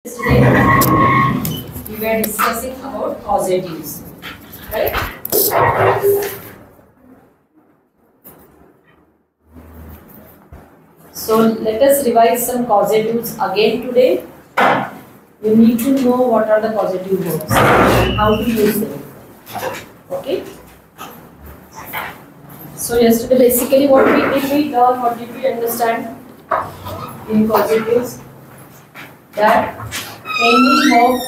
Yesterday we were discussing about causatives, right? So let us revise some causatives again today. We need to know what are the causative verbs and how to use them. Okay? So yesterday basically what we learn, what did we understand in causatives? That any verb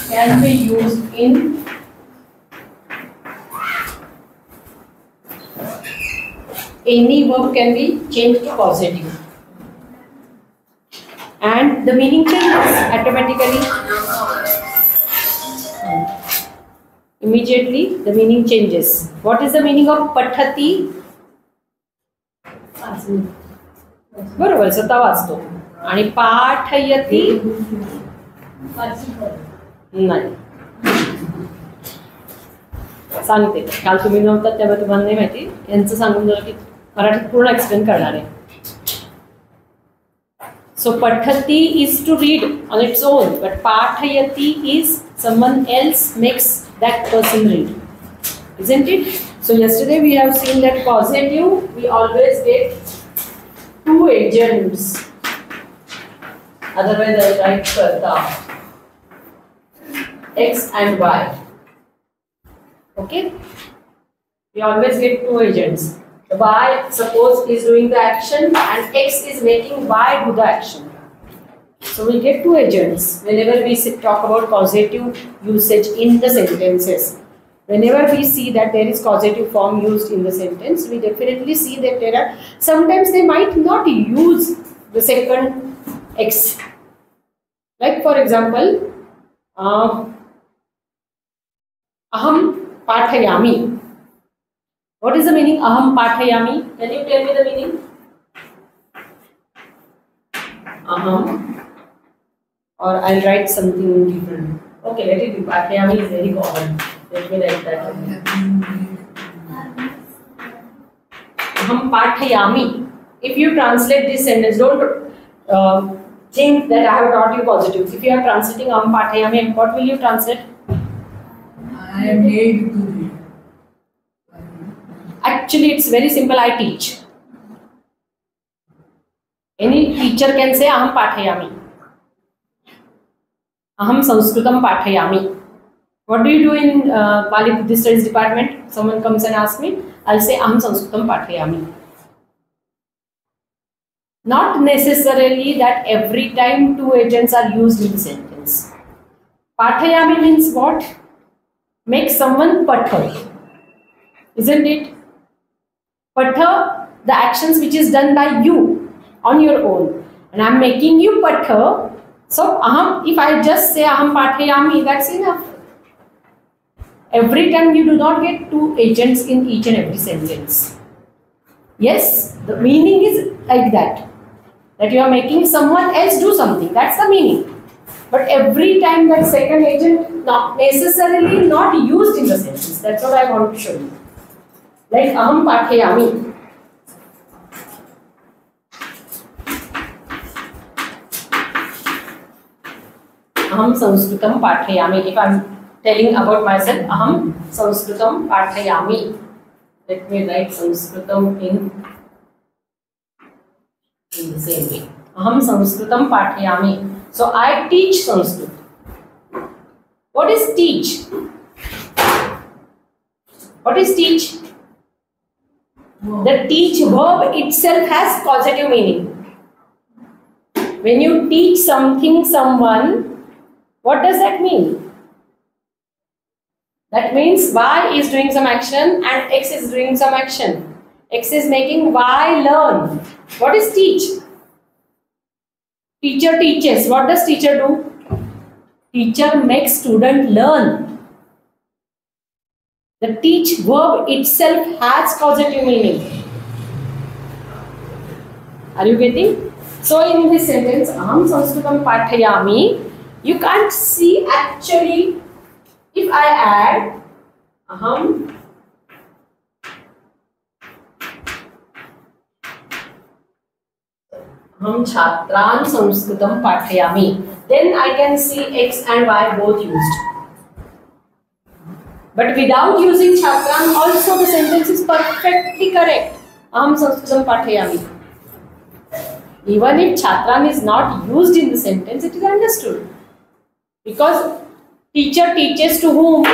can be used in changed to causative, and the meaning changes automatically. Immediately the meaning changes. What is the meaning of pathati? बरोबर, स्वतः वाचतो. आणि पाठयती नाही. सांगते, काल तुम्ही नव्हता तेव्हा तुम्हाला नाही माहिती, यांचं सांगून झालं की मराठीत पूर्ण एक्सप्लेन करणार आहे. So pathati is to read on its own, but pathayati is someone else makes that person read, isn't it? So yesterday we have seen that causative we always get two agents, otherwise I write karta, x and y. Okay, we always get two agents. The y, suppose, is doing the action and x is making y do the action. So we get two agents whenever we talk about causative usage in the sentences. Whenever we see that there is causative form used in the sentence, we definitely see that there are, sometimes they might not use the second x. Like for example, aham pathayami. What is the meaning aham pathayami? Can you tell me the meaning? Aham, or I'll write something different. Okay, let it be. Pathayami is very common. Let me write that. Aham pathayami. If you translate this sentence, don't think that I have taught you positives. If you are translating aham pathayami, what will you translate? I am made to read. Actually, it's very simple. I teach. Any teacher can say aham pathayami. Aham sanskritam pathayami. What do you do in Pali Buddhist Studies department? Someone comes and asks me, I'll say aham sanskritam pathayami. Not necessarily that every time two agents are used in the sentence. Pathayami means what? Make someone patha. Isn't it? Patha, the actions which is done by you on your own, and I'm making you patha. So aham, if I just say aham pathayami, that's enough. Every time you do not get two agents in each and every sentence. Yes, the meaning is like that. That you are making someone else do something. That's the meaning. But every time that second agent not necessarily not used in the sentence. That's what I want to show you. Like aham pathayami. Aham sanskritam pathayami. If I am telling about myself, aham sanskritam pathayami. Let me write sanskritam in the same way. Aham sanskritam pathayami. So I teach Sanskrit. What is teach? What is teach? The teach verb itself has causative meaning. When you teach something, someone, what does that mean? That means y is doing some action and x is doing some action. X is making y learn. What is teach? Teacher teaches. What does teacher do? Teacher makes student learn. The teach verb itself has causative meaning. Are you getting? So in this sentence, aham sanskritam pathayami, you can't see actually if I add aham Aham chhatran sanskritam pathayami. Then I can see X and Y both used. But without using chhatran also the sentence is perfectly correct. Aham sanskritam pathayami. Even if chhatran is not used in the sentence, it is understood. Because teacher teaches to whom?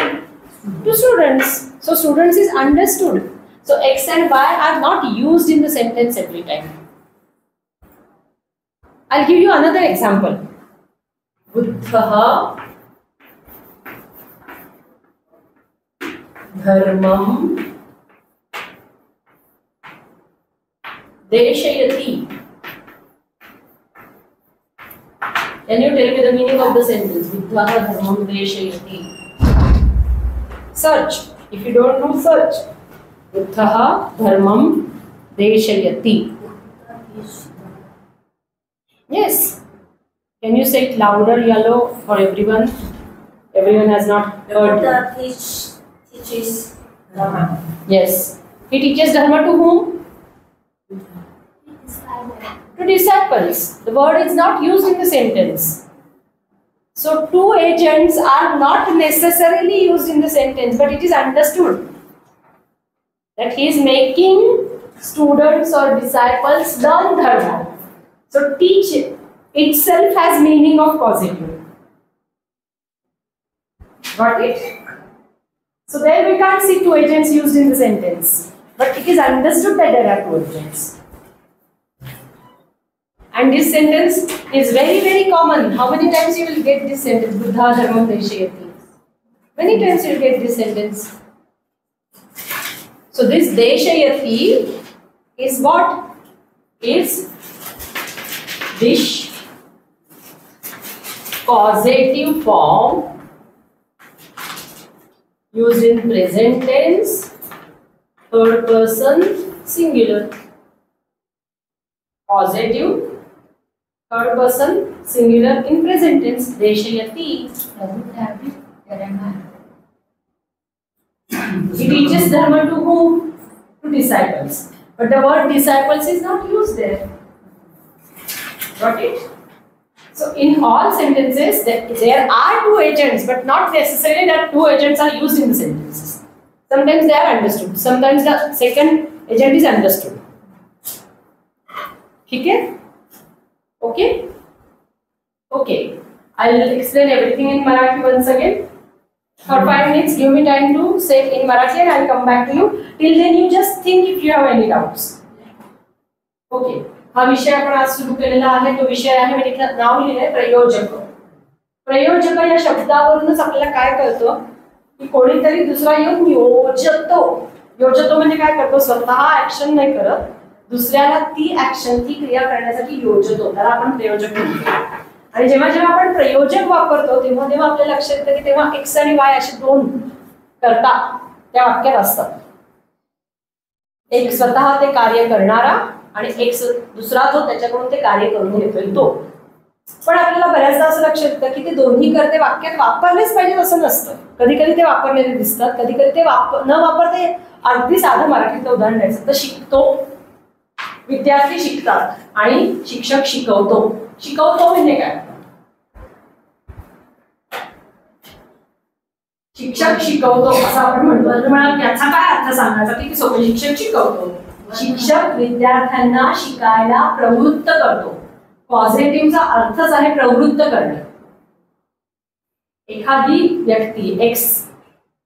To students. So students is understood. So X and Y are not used in the sentence every time. I'll give you another example. Buddhaha dharmam deshayati. Can you tell me the meaning of the sentence? Buddhaha dharmam deshayati. Search. If you don't know, search. Buddhaha dharmam deshayati. Yes. Can you say it louder, yellow, for everyone? Everyone has not heard. Buddha teaches Dharma. Yes. He teaches Dharma to whom? To disciples. The word is not used in the sentence. So two agents are not necessarily used in the sentence, but it is understood that he is making students or disciples learn Dharma. So teach itself has meaning of causative. Got it? So there we can't see two agents used in the sentence, but it is understood that there are two agents. And this sentence is very, very common. How many times you will get this sentence? Buddha dharmam deshayati. Many times you will get this sentence. So this deshayati is what? Is this causative form used in present tense, third person, singular. Causative, third person, singular in present tense. Deshayati. He teaches Dharma to whom? To disciples. But the word disciples is not used there. Got it? So in all sentences, there are two agents, but not necessarily that two agents are used in the sentences. Sometimes they are understood. Sometimes the second agent is understood. Okay? Okay? Okay. I'll explain everything in Marathi once again. For 5 minutes, give me time to say in Marathi and I'll come back to you. Till then, you just think if you have any doubts. Okay. हा विषय आपण आज सुरू केलेला आहे तो विषय आहे मी नाव लिहिलंय प्रयोजक. प्रयोजक या शब्दावरूनच आपल्याला काय कळतं की कोणीतरी दुसरा येऊन योजतो. योजतो म्हणजे काय करतो? स्वतः ऍक्शन नाही करत, दुसऱ्याला ती ऍक्शन ती क्रिया करण्यासाठी योजतो. त्याला आपण प्रयोजक म्हणतो. आणि जेव्हा जेव्हा आपण प्रयोजक वापरतो तेव्हा तेव्हा आपल्या लक्षात येतं की तेव्हा एक्स आणि वाय असे दोन कर्ता त्या वाक्यात असतात. एक स्वतः ते कार्य करणारा आणि एक दुसरा जो त्याच्याकडून ते कार्य करून घेतोय तो. पण आपल्याला बऱ्याचदा असं लक्षात येतं की ते दोन्ही कर्ते वाक्यात वापरलेच पाहिजेत असं नसतं. कधी कधी ते वापरलेले दिसतात, कधी कधी ते न वापरते. अगदी साधं मराठीतलं उदाहरण द्यायचं तर शिकतो, विद्यार्थी शिकतात आणि शिक्षक शिकवतो. शिकवतो म्हणजे काय? शिक्षक शिकवतो असं आपण म्हणतो. याचा काय अर्थ सांगायचा की सोबत शिक्षक शिकवतो. शिक्षक विद्यार्थ्यांना शिकायला प्रवृत्त करतो. पॉझिटिव्हचा अर्थच आहे प्रवृत्त करणे. एखादी व्यक्ती एक्स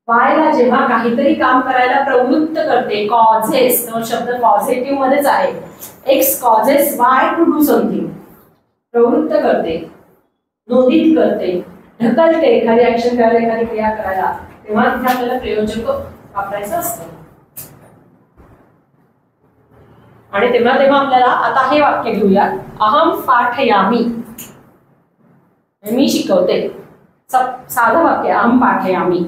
वायला जेव्हा काहीतरी काम करायला प्रवृत्त करते, कॉझेस तो शब्द पॉझिटिव्ह मध्येच आहे. X causes Y to do something. प्रवृत्त करते, नोंदित करते, ढकलते एखादी ऍक्शन करायला, एखादी क्रिया करायला, तेव्हा तिथे आपल्याला प्रयोजक वापरायचं असतं. आणि तेव्हा तेव्हा आपल्याला आता हे वाक्य घेऊया. अहम पाठयामी, मी शिकवते. साधं वाक्य अहम पाठयामी.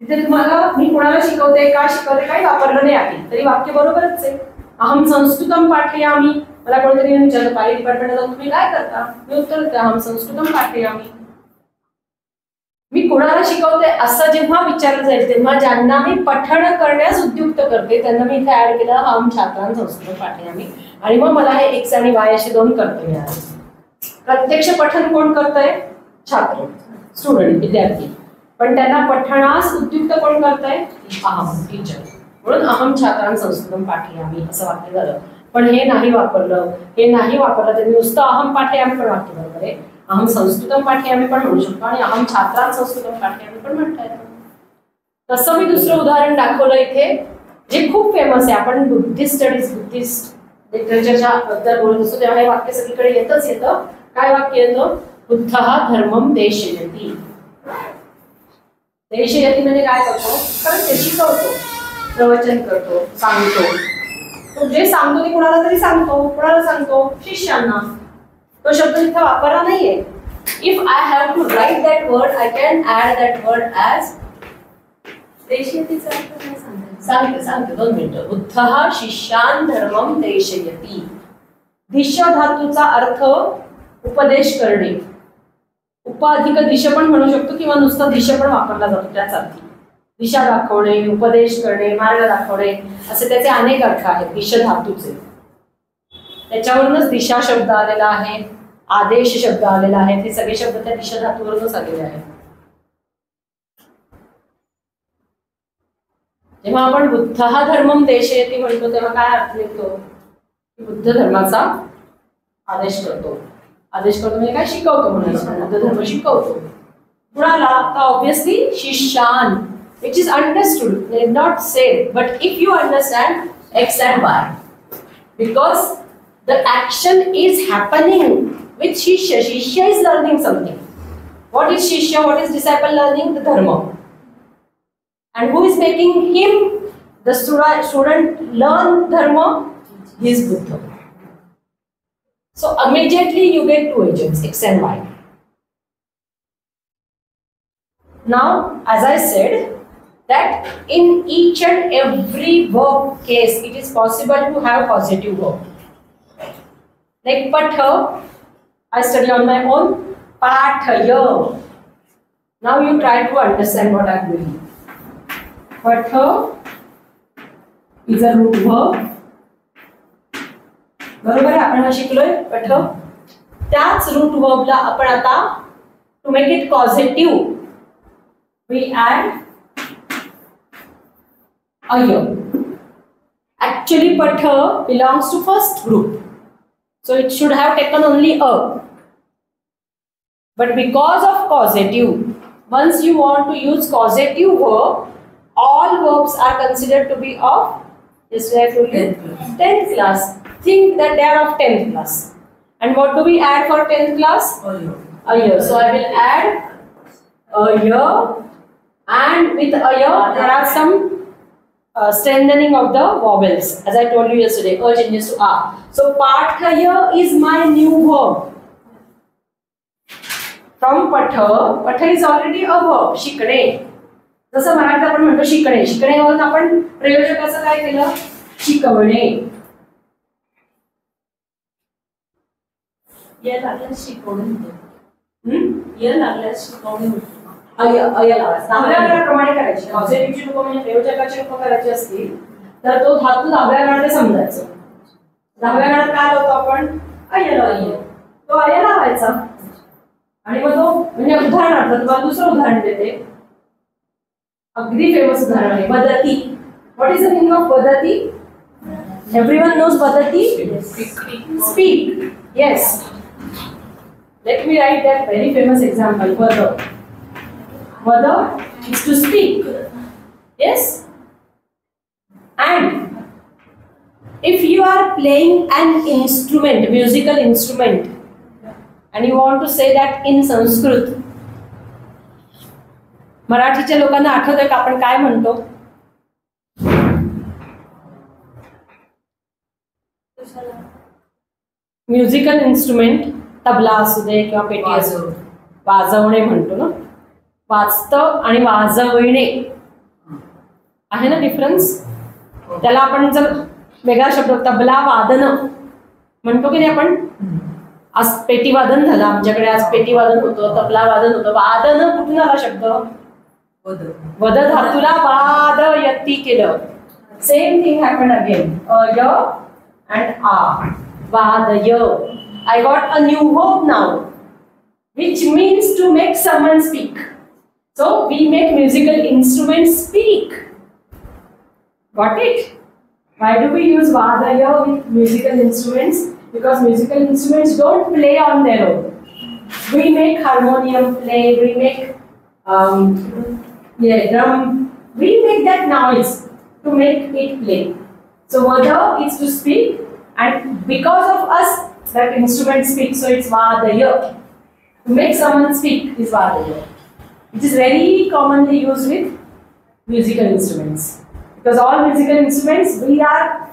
तिथे तुम्हाला मी कोणाला शिकवते, का शिकवते काही वापरलं नाही आधी तरी वाक्य बरोबरच आहे. अहम संस्कृतम पाठयामी. मला कोणीतरी विचारलं काही डिपार्टमेंटला जाऊन तुम्ही काय करता, मी उत्तर देते अहम संस्कृतम पाठयामी. मी कोणाला शिकवते असं जेव्हा विचारलं जाईल तेव्हा ज्यांना मी पठण करण्यास उद्युक्त करते त्यांना मी इथे ऍड केलं अहम छात्रां संस्कृत पाठयामी. आणि मग मला हे एक्स आणि वाय असे दोन कर्ते मिळाले. प्रत्यक्ष पठन कोण करतंय? छात्र, स्टुडंट, विद्यार्थी. पण त्यांना पठणास उद्युक्त कोण करतंय? अहम, टीचर. म्हणून अहम छात्रां संस्कृतम पाठयामी असं वाक्य झालं. पण हे नाही वापरलं त्यांनी नुसतं अहम पाठयामी पण वाक्य बरोबर आहे. अहम संस्कृतम पाठयामी पण म्हणू शकतो आणि अहम छात्रां संस्कृतम पाठयामी पण म्हणता येतं. तसं मी दुसरं उदाहरण दाखवलं इथे जे खूप फेमस आहे. आपण बुद्धिस्ट लिटरेचरच्या बद्दल बोलत असतो तेव्हा हे वाक्य सगळीकडे येतं. काय वाक्य येतं? बुद्धः धर्मम देशयति. देशयति म्हणजे काय करतो? कारण ते शिकवतो, प्रवचन करतो, सांगतो. तो जे सांगतो ते कुणाला तरी सांगतो, शिष्यांना. तो शब्द इथे वापरला नाहीये. If I have to write that word I can add that word as देशयतीचा अर्थ काय सांगते 2 मिनिटं. बुद्धः शिष्यान् धर्मम देशयति. दिश धातूचा अर्थ उपदेश करणे. उपाधिक दिश पण म्हणू शकतो किंवा नुसता दिश पण वापरला जातो त्याच अर्थी. दिशा दाखवणे, उपदेश करणे, मार्ग दाखवणे असे त्याचे अनेक अर्थ आहेत दिश धातूचे. त्याच्यावरूनच दिशा शब्द आलेला आहे, आदेश शब्द आलेला आहे. हे सगळे शब्द त्या दिश धातूवरूनच आलेले आहेत. जेव्हा आपण बुद्धः धर्मम देशयति म्हणतो तेव्हा काय अर्थ निघतो? बुद्ध धर्माचा आदेश करतो म्हणजे काय? शिकवतो म्हणून बुद्ध धर्म शिकवतो. कुणाला? तर obviously शिष्यान, which is understood, not said, but if you understand X and Y, because the action is happening with Shishya. Shishya is learning something. What is Shishya? What is disciple learning? The dharma. And who is making him, the student, learn dharma? He is Buddha. So immediately you get two agents, X and Y. Now, as I said, that in each and every verb case, it is possible to have positive verb. Like patha, I study on my own. Pathaya. Now you try to understand what I am doing. Patha is a root verb. बरोबर आहे. आपण हा शिकलोय पठ. त्याच root वर्बला आपण आता to make it positive we add a. Actually पठ belongs to first group, so it should have taken only a. But because of causative, once you want to use causative verb, all verbs are considered to be of, yesterday I told you, 10th class. Think that they are of 10th class. And what do we add for 10th class? A year. So I will add a year, and with a year there are some strengthening of the vowels, as I told you yesterday. A changes to a. So pathaya is my new verb. From patha is already a verb. शिकणे. जसं मराठीत आपण म्हणतो शिकणे. शिकणेवरून आपण प्रयोजकाचं काय केलं? शिकवणे. ये लागल्यास शिकवणे होते. ये लागल्यास शिकवणे होते. अय लावायचा. 10व्या गणाप्रमाणे करायची. पॉझिटिव्हची रूप म्हणजे प्रयोजकाची रूप करायची असतील तर तो धातू 10व्या गणात समजायचं. 10व्या गणात काय होतो आपण? अय लावतो. तो अय लावायचा. आणि मग तो म्हणजे उदाहरणार्थ तुम्हाला दुसरं उदाहरण देते. अगदी फेमस उदाहरण आहे वदती. What is the meaning of वदती? एव्हरीवन नोज वदती? Speak. Yes. Let me write that very famous example. Vada. Vada is to speak. Yes. And if you are playing an instrument, musical instrument, and you want to say that in Sanskrit, मराठीच्या लोकांना आठवतंय का आपण काय म्हणतो? Musical instrument, tabla असू दे किंवा पेटी असू दे, वाजवणे म्हणतो ना. वाजतं आणि वाजवणे आहे ना डिफरन्स. त्याला आपण जर वेगळा शब्द तबला वादन म्हणतो की नाही आपण. आज पेटी वादन झालं आमच्याकडे. आज पेटी वादन होतं, तबला वादन होतं. वादन कुठून आला शब्द? वद धातूला वादयती केलं. Same thing happen again. अय and A. Vadaya. I got a new verb now, which means to make someone speak. So we make musical instruments speak. Got it? Why do we use Vadaya with musical instruments? Because musical instruments don't play on their own. We make harmonium play, we make drum, we make that noise to make it play. So Vada is to speak, and because of us that instrument speaks, so it's Vadaya. To make someone speak is Vadaya. It is very commonly used with musical instruments. Because all musical instruments, we are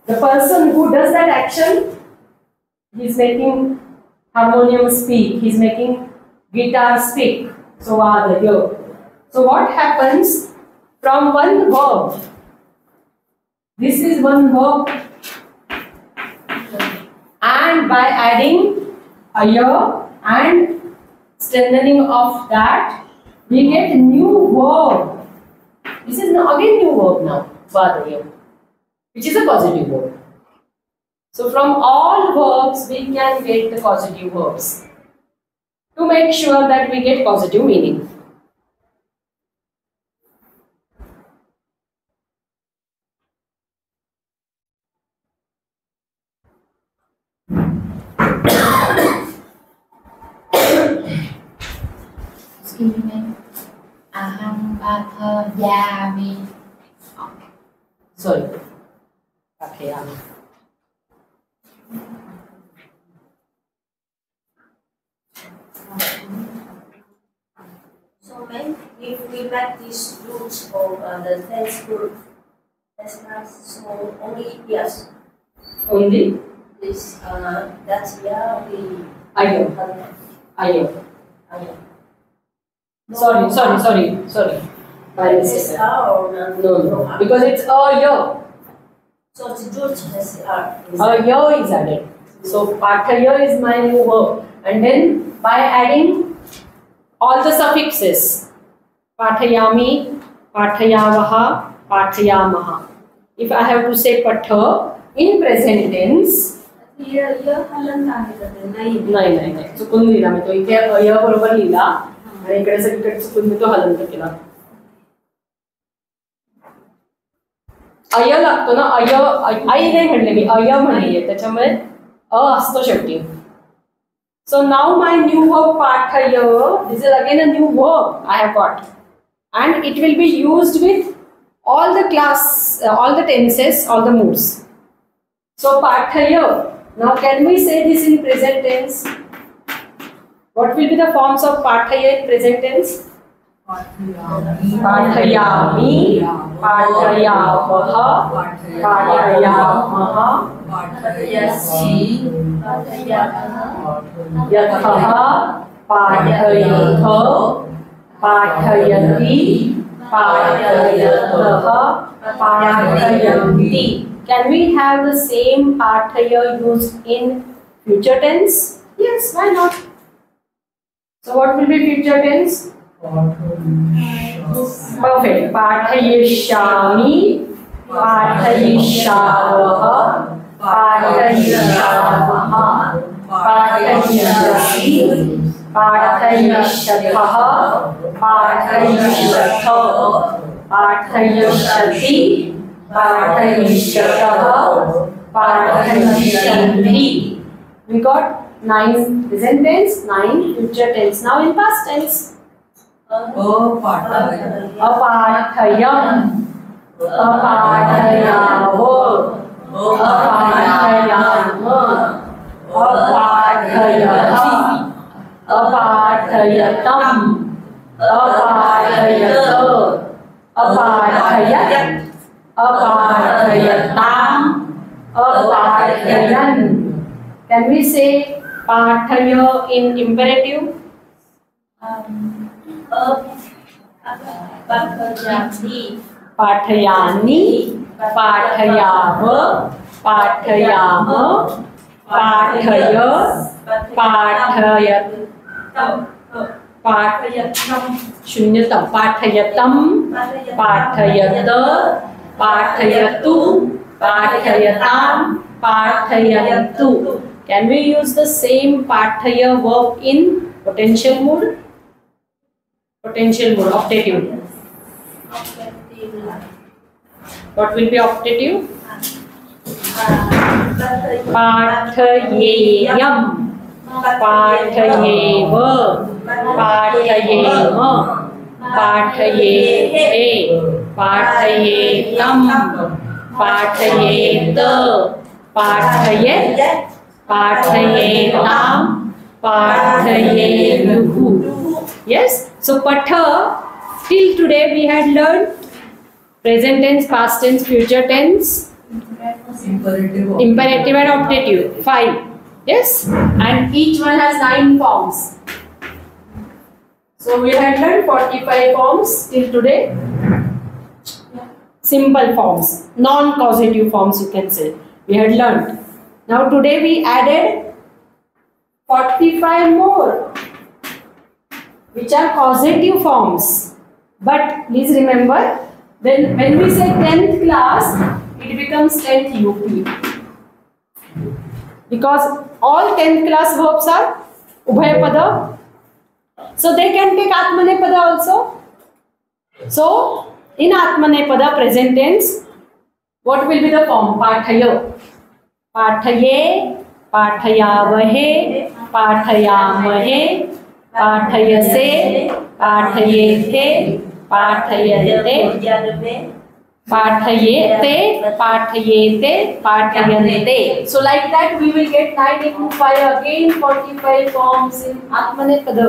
the person who does that action. He is making harmonium speak, he is making guitar speak. So Vadaya. So what happens from one verb? This is one verb, and by adding aya and strengthening of that, we get new verb. This is now again new verb now, Vadaya, which is a causative verb. So from all verbs we can get the causative verbs to make sure that we get positive meaning. Excuse me. Aham pathayami. Sorry. Pathayami. So when if we make these roots of the tense group, that's not so only yes. Only This that's yeah we aya. Aya. Sorry. By This mistake. or No. Because it's a year. So it's root has A year is added. So pathaya is my new verb. And then by adding all the suffixes, pathayami, pathayavaha, pathayamaha. If I have to say patha in present tense, नाही चुकून लिहिला मी तो इथे अय बरोबर लिहिला आणि इकडे सगळीकडे चुकून मी तो हलंत केला. अय लागतो ना, अय आई नाही म्हणले मी, अय म्हणलीये त्याच्यामुळे अ असतो शेवटी. So now my new verb pathaya, this is again a new verb I have got, and it will be used with all the tenses, all the moods. So pathaya. Now can we say this in present tense? What will be the forms of pathaya in present tense? Pathayami, pathayavaha, pathayamaha, pathayasi, yathaha, pathayatha, pathayati, pathayataha, pathayanti. Can we have the same pathaya used in future tense? Yes, why not? So what will be future tense? Perfect. Pathayishami, pathayishavaha, pathayishavaha, pathayishasi, pathayishathaha, pathayishatha, pathayishati, pathayishataha, pathayishanti. We got 9 present tense, 9 future tense. Now in past tense. Apathayam, apathayavo, apathayama, apathayati, apathayatam, apathayata, apathayat, apathayatam, apathayan. Can we say pathaya in imperative? pathayati, Pathayani, pathayava, pathayama, pathaya, pathayat, शून्यतम, पाठयतम, पाठयत, पाठयतु, Pathayatam, pathayantu. Can we use the same pathaya verb in potential mood? Potential mood, optative. What will be optative? Pathayeyam, pathayeva, pathayema, pathayete, pathayetam, pathayeta, pathayet, pathayetam, pathayenuhu. Yes, so patha, till today we had learned present tense, past tense, future tense, imperative and optative, 5. Yes, and each one has 9 forms. So we had learned 45 forms till today. Simple forms, non-causative forms you can say. We had learned. Now today we added 45 more, which are causative forms. But please remember, when we say 10th class, it becomes 10th UP. Because all 10th class verbs are Ubhayapada. So they can take Atmanepada also. So in Atmanepada present tense, what will be the form? Pathaya. Pathaye, pathayavahe, pathayamahe, pathayase, pathayete, pathayate, pathayete, pathayete, pathayante. So like that we will get 9 into 5 again 45 forms in Atmanepada.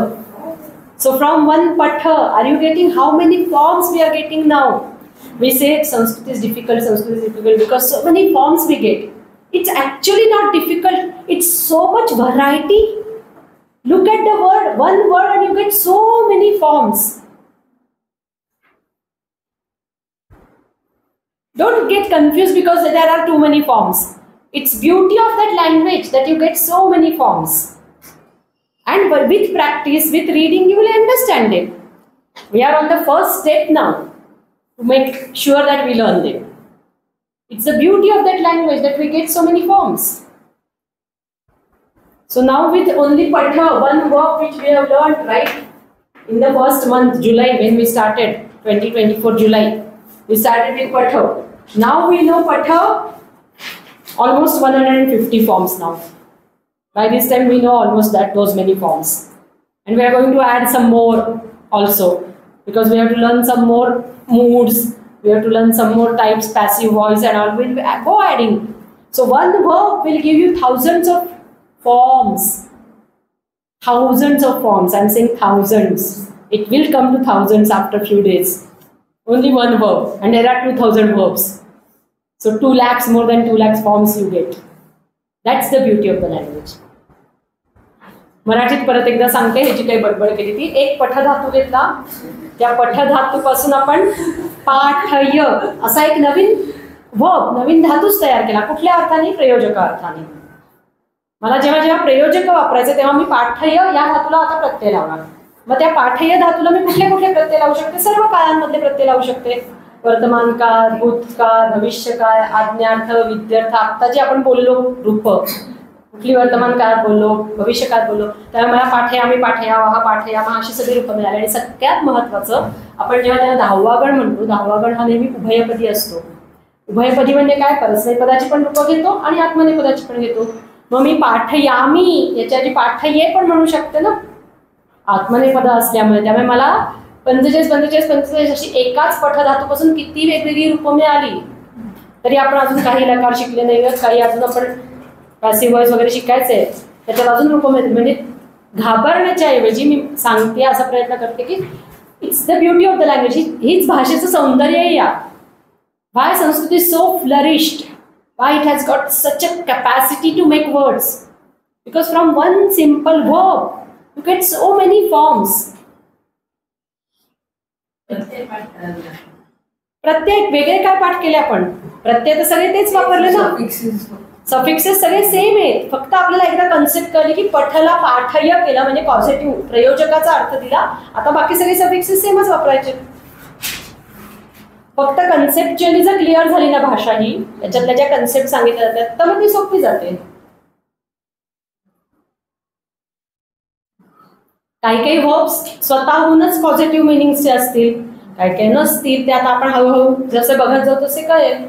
So from one patha, are you getting how many forms we are getting now? We say Sanskrit is difficult because so many forms we get. It's actually not difficult. It's so much variety. Look at the word, one word and you get so many forms. Don't get confused because there are too many forms. It's beauty of that language that you get so many forms. And with practice, with reading, you will understand it. We are on the first step now to make sure that we learn them. It's the beauty of that language that we get so many forms. So now with only patha, one verb which we have learned right in the first month, July, when we started, 2024 July, we started with patha. Now we know patha almost 150 forms now. By this time we know almost those many forms. And we are going to add some more also. Because we have to learn some more moods. We have to learn some more types, passive voice and all. We'll go adding. So one verb will give you thousands of forms. Thousands of forms. I'm saying thousands. It will come to thousands after a few days. Only one verb. And there are 2000 verbs. So 2 lakhs, more than 2 lakhs forms you get. That's the beauty of the language. मराठीत परत एकदा सांगते ह्याची काही बडबड केली ती. एक पठधातू घेतला, त्या पठधातूपासून आपण पाठय असा एक नवीन वर्ब, नवीन धातूच तयार केला. कुठल्या अर्थाने? प्रयोजक अर्थाने. मला जेव्हा जेव्हा प्रयोजक वापरायचे तेव्हा मी पाठय या धातूला आता प्रत्यय लावणार. मग त्या पाठय धातूला मी कुठले कुठले प्रत्यय लावू शकते? सर्व काळांमधले प्रत्यय लावू शकते. वर्तमान काळ, भूतकाळ, भविष्यकाळ, आज्ञार्थ, विद्यार्थ. आता जे आपण बोललो रूप, कुठली वर्तमान काळात बोललो, भविष्यकाळात बोललो, त्यामुळे मला पाठयामी, पाठयावा, पाठयामा अशी सगळी रूपं मिळाली. आणि सगळ्यात महत्त्वाचं, आपण जेव्हा त्याला 10वा गण म्हणतो, 10वा गण हा नेहमी उभयपदी असतो. उभयपदी म्हणजे काय? परस्मैपदाची पण रूपं घेतो आणि आत्मनेपदाची पण घेतो. मग मी पाठयामी याच्याची पाठये पण म्हणू शकते ना, आत्मनेपद असल्यामुळे. त्यामुळे मला 45 अशी एकाच पठधातूपासून किती वेगवेगळी रूपं मिळाली. तरी आपण अजून काही लकार शिकले नाही, काही अजून आपण पॅसिव्ह व्हॉइस वगैरे शिकायचे, त्याच्यात अजून रूपं मिळतील. म्हणजे घाबरण्याच्या ऐवजी मी सांगते, असा प्रयत्न करते की it's the beauty of the language. हीच भाषेचं सौंदर्य आहे. या why Sanskrit is so flourished, why it has got such a capacity to make words, because from one simple verb you get so many forms. प्रत्येक वेगळे काय पाठ केले आपण? प्रत्यय तर सगळे तेच वापरले ना, सफिक्सेस सगळे सेम आहेत. फक्त आपल्याला एकदा कन्सेप्ट कळली की पठला पाठय केला म्हणजे पॉझिटिव्ह प्रयोजकाचा अर्थ दिला. आता बाकी सगळे सफिक्सेस सेमच वापरायचे. फक्त कन्सेप्च्युअली जर क्लिअर झाली ना भाषा ही, त्याच्यातल्या ज्या कन्सेप्ट सांगितल्या जातात तर मग ती सोपी जाते. काही काही वर्ब्स स्वतःहूनच पॉझिटिव्ह मिनिंगचे असतील, काही काही नसतील. ते आता आपण हळूहळू जसे बघत जाऊ तसे कळेल.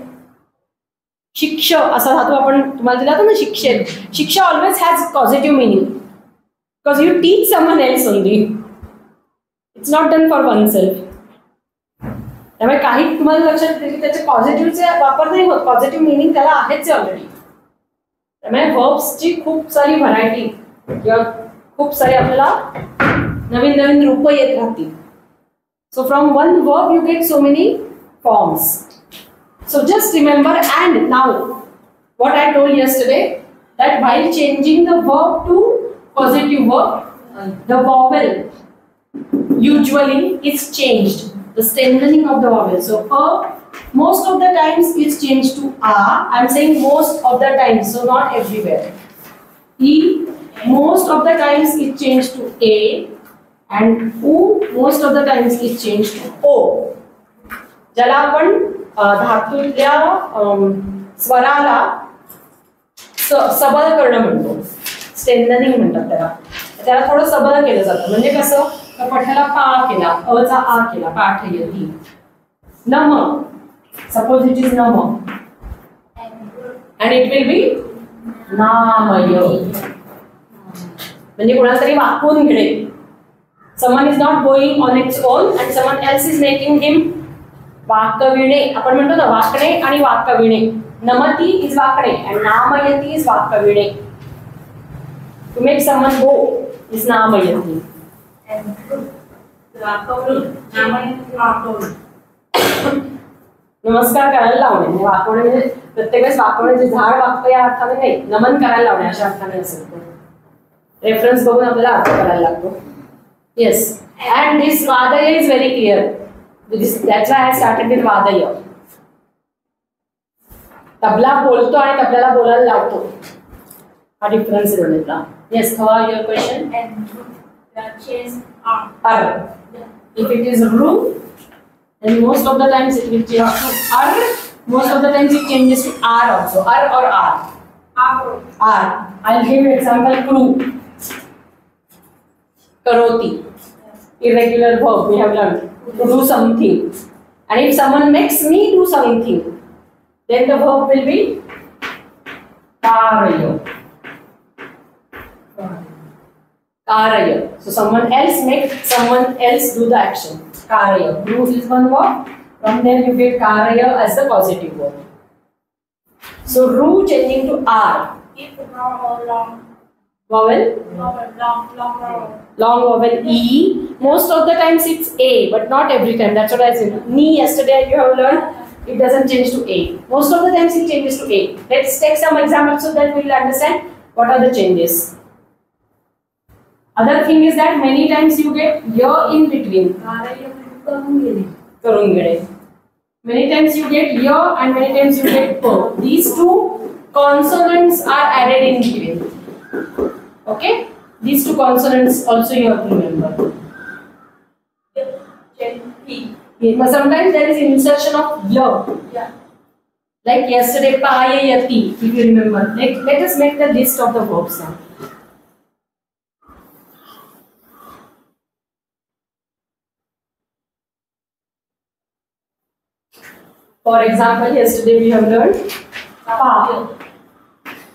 शिक्ष असा धातू आपण तुम्हाला दिला होता ना, शिक्षेत. शिक्षा always has positive meaning because you teach someone else only. It's not done for one self. त्यामुळे काही तुम्हाला लक्षात येते की त्याचे पॉझिटिव्हचे वापर नाही होत, पॉझिटिव्ह मिनिंग त्याला आहेच ऑलरेडी. त्यामुळे वर्ब्सची खूप सारी व्हरायटी किंवा खूप सारी आपल्याला नवीन नवीन रूप येत राहतील. So from one verb you get so many forms. So just remember, and now what I told yesterday, that while changing the verb to positive verb, the vowel usually is changed, the strengthening of the vowel. So most of the times it's changed to a. I'm saying most of the times, so not everywhere. E, most of the times it's changed to a, and u, most of the times it's changed to o. ज्याला आपण धातूतल्या स्वराला सबल करणं म्हणतो, strengthening म्हणतात त्याला. त्याला थोडं सबल केलं जातं. म्हणजे कसं, पठ्याला पा केला, अचा आ केला, पाठयती. नम, सपोज इट इज नम अँड इट विल बी नामय. म्हणजे कोणाला तरी वाकून घेणे. someone is not going on its own and someone else is making him वाकविणे. आपण म्हणतो ना वाकणे आणि वाकविणे. नमती इज वाकणे and नामयती इज वाकविणे. To make someone go is नामयती. नमस्कार करायला लावणे म्हणजे वाकवणे, म्हणजे प्रत्येक वेळेस वाकवण्याचे झाड वाकतं या अर्थाने नाही, नमन करायला लावणे अशा अर्थाने असेल. रेफरन्स बघून आपल्याला अर्थ करायला लागतो. Yes, and this vadaya is very clear. That's why I started with vadaya. Tabla बोलतो आणि तबल्याला बोलायला लावतो, हा डिफरन्स आहे दोन्हीतला. Yes, how are your question? And change R. If it is ru, then most of the times it will change to R. Most of the times it changes to R also. R or R? R. I'll give you example. Kru. Karoti. Irregular verb we have learned. To do something. And if someone makes me do something, then the verb will be karaya. Karaya. So someone else makes someone else do the action. Karaya. Do is one verb. From there you get karaya as the positive verb. So ru changing to R. if long or long. Vowel? Long. Long vowel E. Most of the times it's A, but not every time. That's what I said. Ni yesterday you have learned, it doesn't change to A. Most of the times it changes to A. Let's take some examples so that we will understand what are the changes. Other thing is that many times you get ya in between. Karungede. Many times you get ya and many times you get pa. These two consonants are added in between. Okay? These two consonants also you have to remember. But sometimes there is insertion of ya. Yeah. Like yesterday, payayati, if you remember. Let us make the list of the verbs now. For example, yesterday we have learned pa.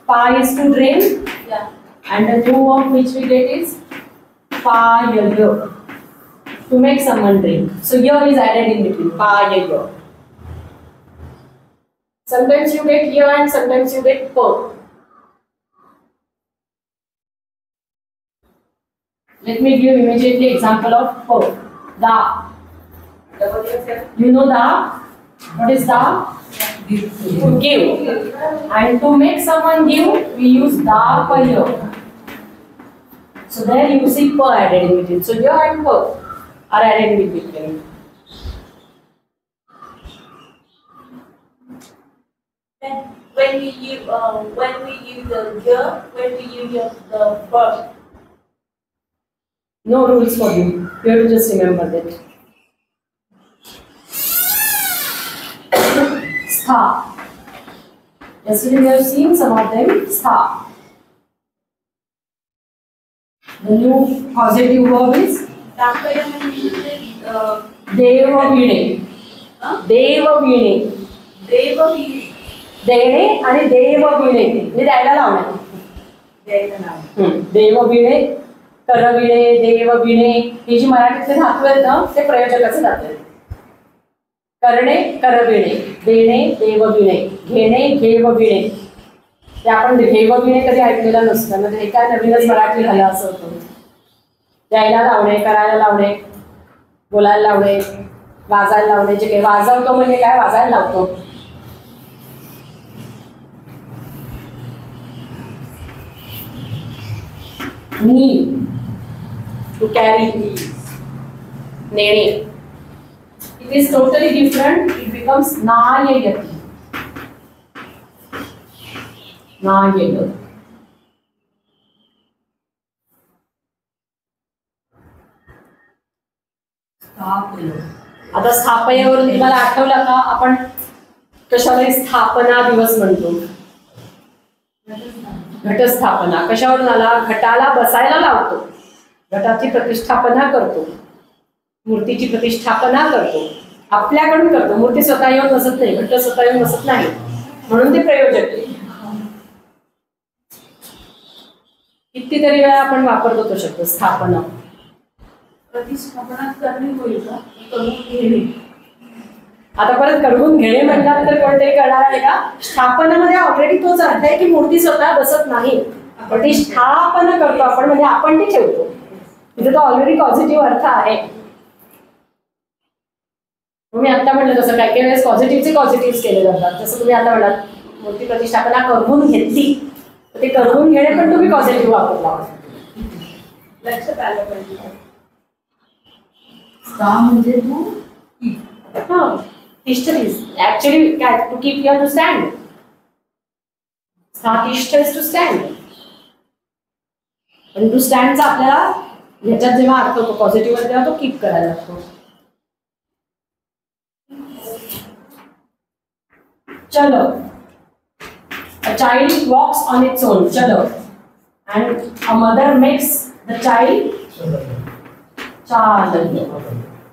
Pa is to drink. Yeah. And the new verb which we get is payaya, to make someone drink. So ya is added in between, payaya. Sometimes you get ya and sometimes you get pa. Let me give immediately example of pa. Da. You know da? What is da? To give. And to make someone give, we use da paya. So there you see pa added in between. So ya and pa are added in between. When we use the ya, when we use the verb. No rules for you. You have to just remember that. Stha. Yesterday we have seen some of them. Stha. The new causative verb is Deva Vine. Deva Vine. देणे आणि देव विणे म्हणजे द्यायला लावणे. देव विणे, करविणे, देव विणे ही जी मराठीतले धातू आहेत ना ते प्रयोजकाचे धातू आहेत. करणे, करविणे, देणे, देव विणे, घेणे, घेव विणे. ते आपण घेव विणे कधी ऐकलेलं नसतं म्हणजे हे काय नवीनच मराठी झालं असं होतं. द्यायला लावणे, करायला लावणे, बोलायला लावणे, वाजायला लावणे. जे काही वाजवतो म्हणजे काय वाजायला लावतो. Kneel, to carry, नेणे. It is totally different. It becomes nayayati. Nayayati. आता स्थापनेवरून तुम्हाला आठवलं का आपण कशाला स्थापना दिवस म्हणतो. घटस्थापना कशावरून आला. घटाला बसायला लावतो, घटाची प्रतिष्ठापना करतो, मूर्तीची प्रतिष्ठापना करतो, आपल्याकडून करतो. मूर्ती स्वतः येऊन बसत नाही, घट स्वतः येऊन बसत नाही, म्हणून ते प्रयोजक आहे. कितीतरी वेळा आपण वापरतो तो शब्द स्थापना. प्रतिष्ठापना करणे होईल का. करून घेणे. आता परत घडवून घेणे म्हणतात तर कोणतरी करणार आहे का. स्थापनामध्ये ऑलरेडी तोच अर्थ आहे की मूर्ती स्वतः बसत नाही, प्रतिष्ठापना करतो आपण म्हणजे आपण ती ठेवतो. तिथे तो ऑलरेडी पॉझिटिव्ह अर्थ आहे. मी आता म्हणलं तसं काही काही वेळेस पॉझिटिव्हचे पॉझिटिव्ह केले जातात. जसं तुम्ही आता म्हणाल मूर्ती प्रतिष्ठापना करून घेतली, तर ते करून घेणे पण तुम्ही पॉझिटिव्ह वापरला. लक्षात आलं पाहिजे. म्हणजे तू History actually to keep you to stand. Sthatishta is to stand. पण to stand चा आपल्याला ह्याच्यात जेव्हा अर्थ होतो पॉझिटिव्ह तेव्हा तो कीप करायला लागतो. चलो. A child walks on its own. चलो. And a mother makes the child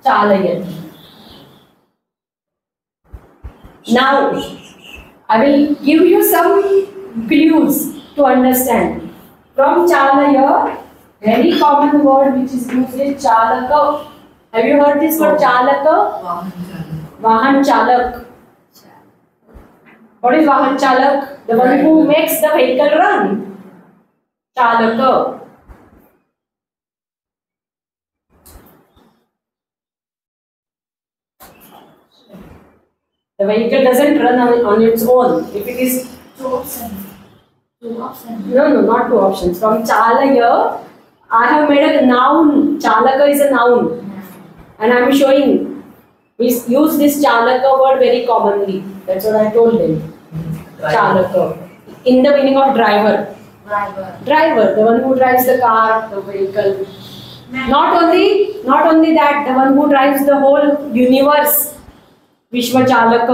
chalayati. Now, I will give you some clues to understand. From chalaya, very common word which is used is chalaka. Have you heard this word chalaka? Vahan chalak. What is vahan chalak? The one who makes the vehicle run. Chalaka. The vehicle doesn't run on its own. If it is Two options. no, not two options. From chalaya, I have made a noun. Chalaka is a noun, and I am showing. We use this chalaka word very commonly. That's what I told them. Chalaka, in the meaning of driver. Driver, the one who drives the car, the vehicle. Not only that, the one who drives the whole universe. विश्वचालक,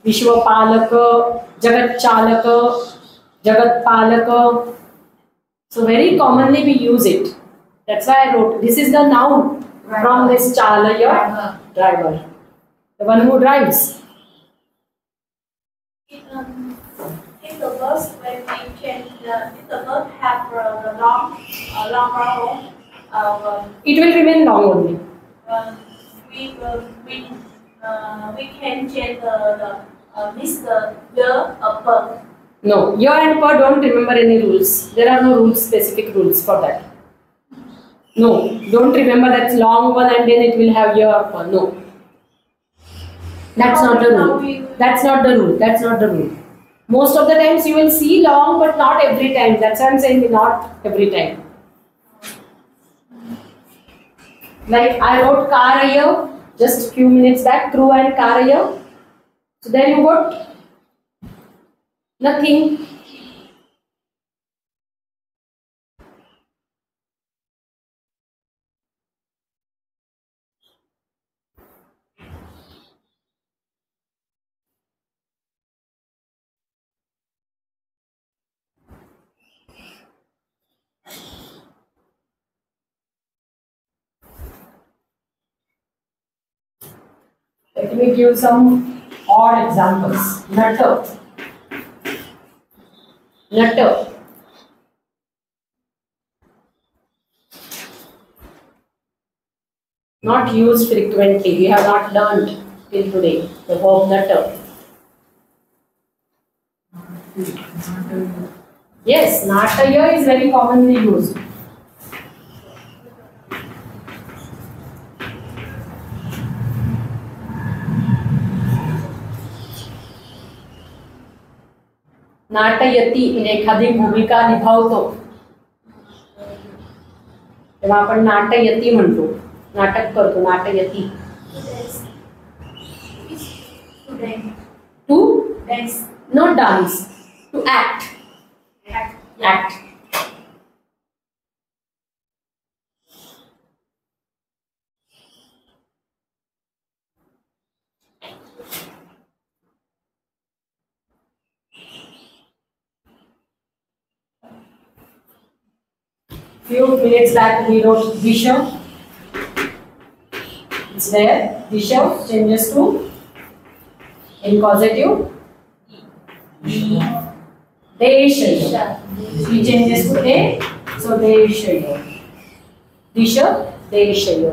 विश्वपालक, जगतचालक, जगतपालक. So very commonly we use it. That's why I wrote this is the noun from this chalaya, driver, the one who drives. If the verb when we change if the verb have the long vowel, It will remain long only. We can change miss the upper. No, your and per don't remember any rules. There are no rules, specific rules for that. No, don't remember that's long one and then it will have your or per. No, that's not the rule. That's not the rule. That's not the rule. Most of the times you will see long, but not every time. That's why I'm saying not every time. Like I wrote car here just few minutes back, crew and car here. So there you got nothing. Let me give some odd examples. Nutter. Nutter. Not used frequently. We have not learned till today the verb nutter. Yes, nataya is very commonly used. नाटयती एखादी भूमिका निभावतो तेव्हा आपण नाटयती म्हणतो. नाटक करतो, नाटयती. To Dance. Not dance, to act. Act. Few minutes back we wrote Disha. It's there. Disha changes to in causative. Deshayo. He changes to a, so Deshayo. Disha, Deshayo.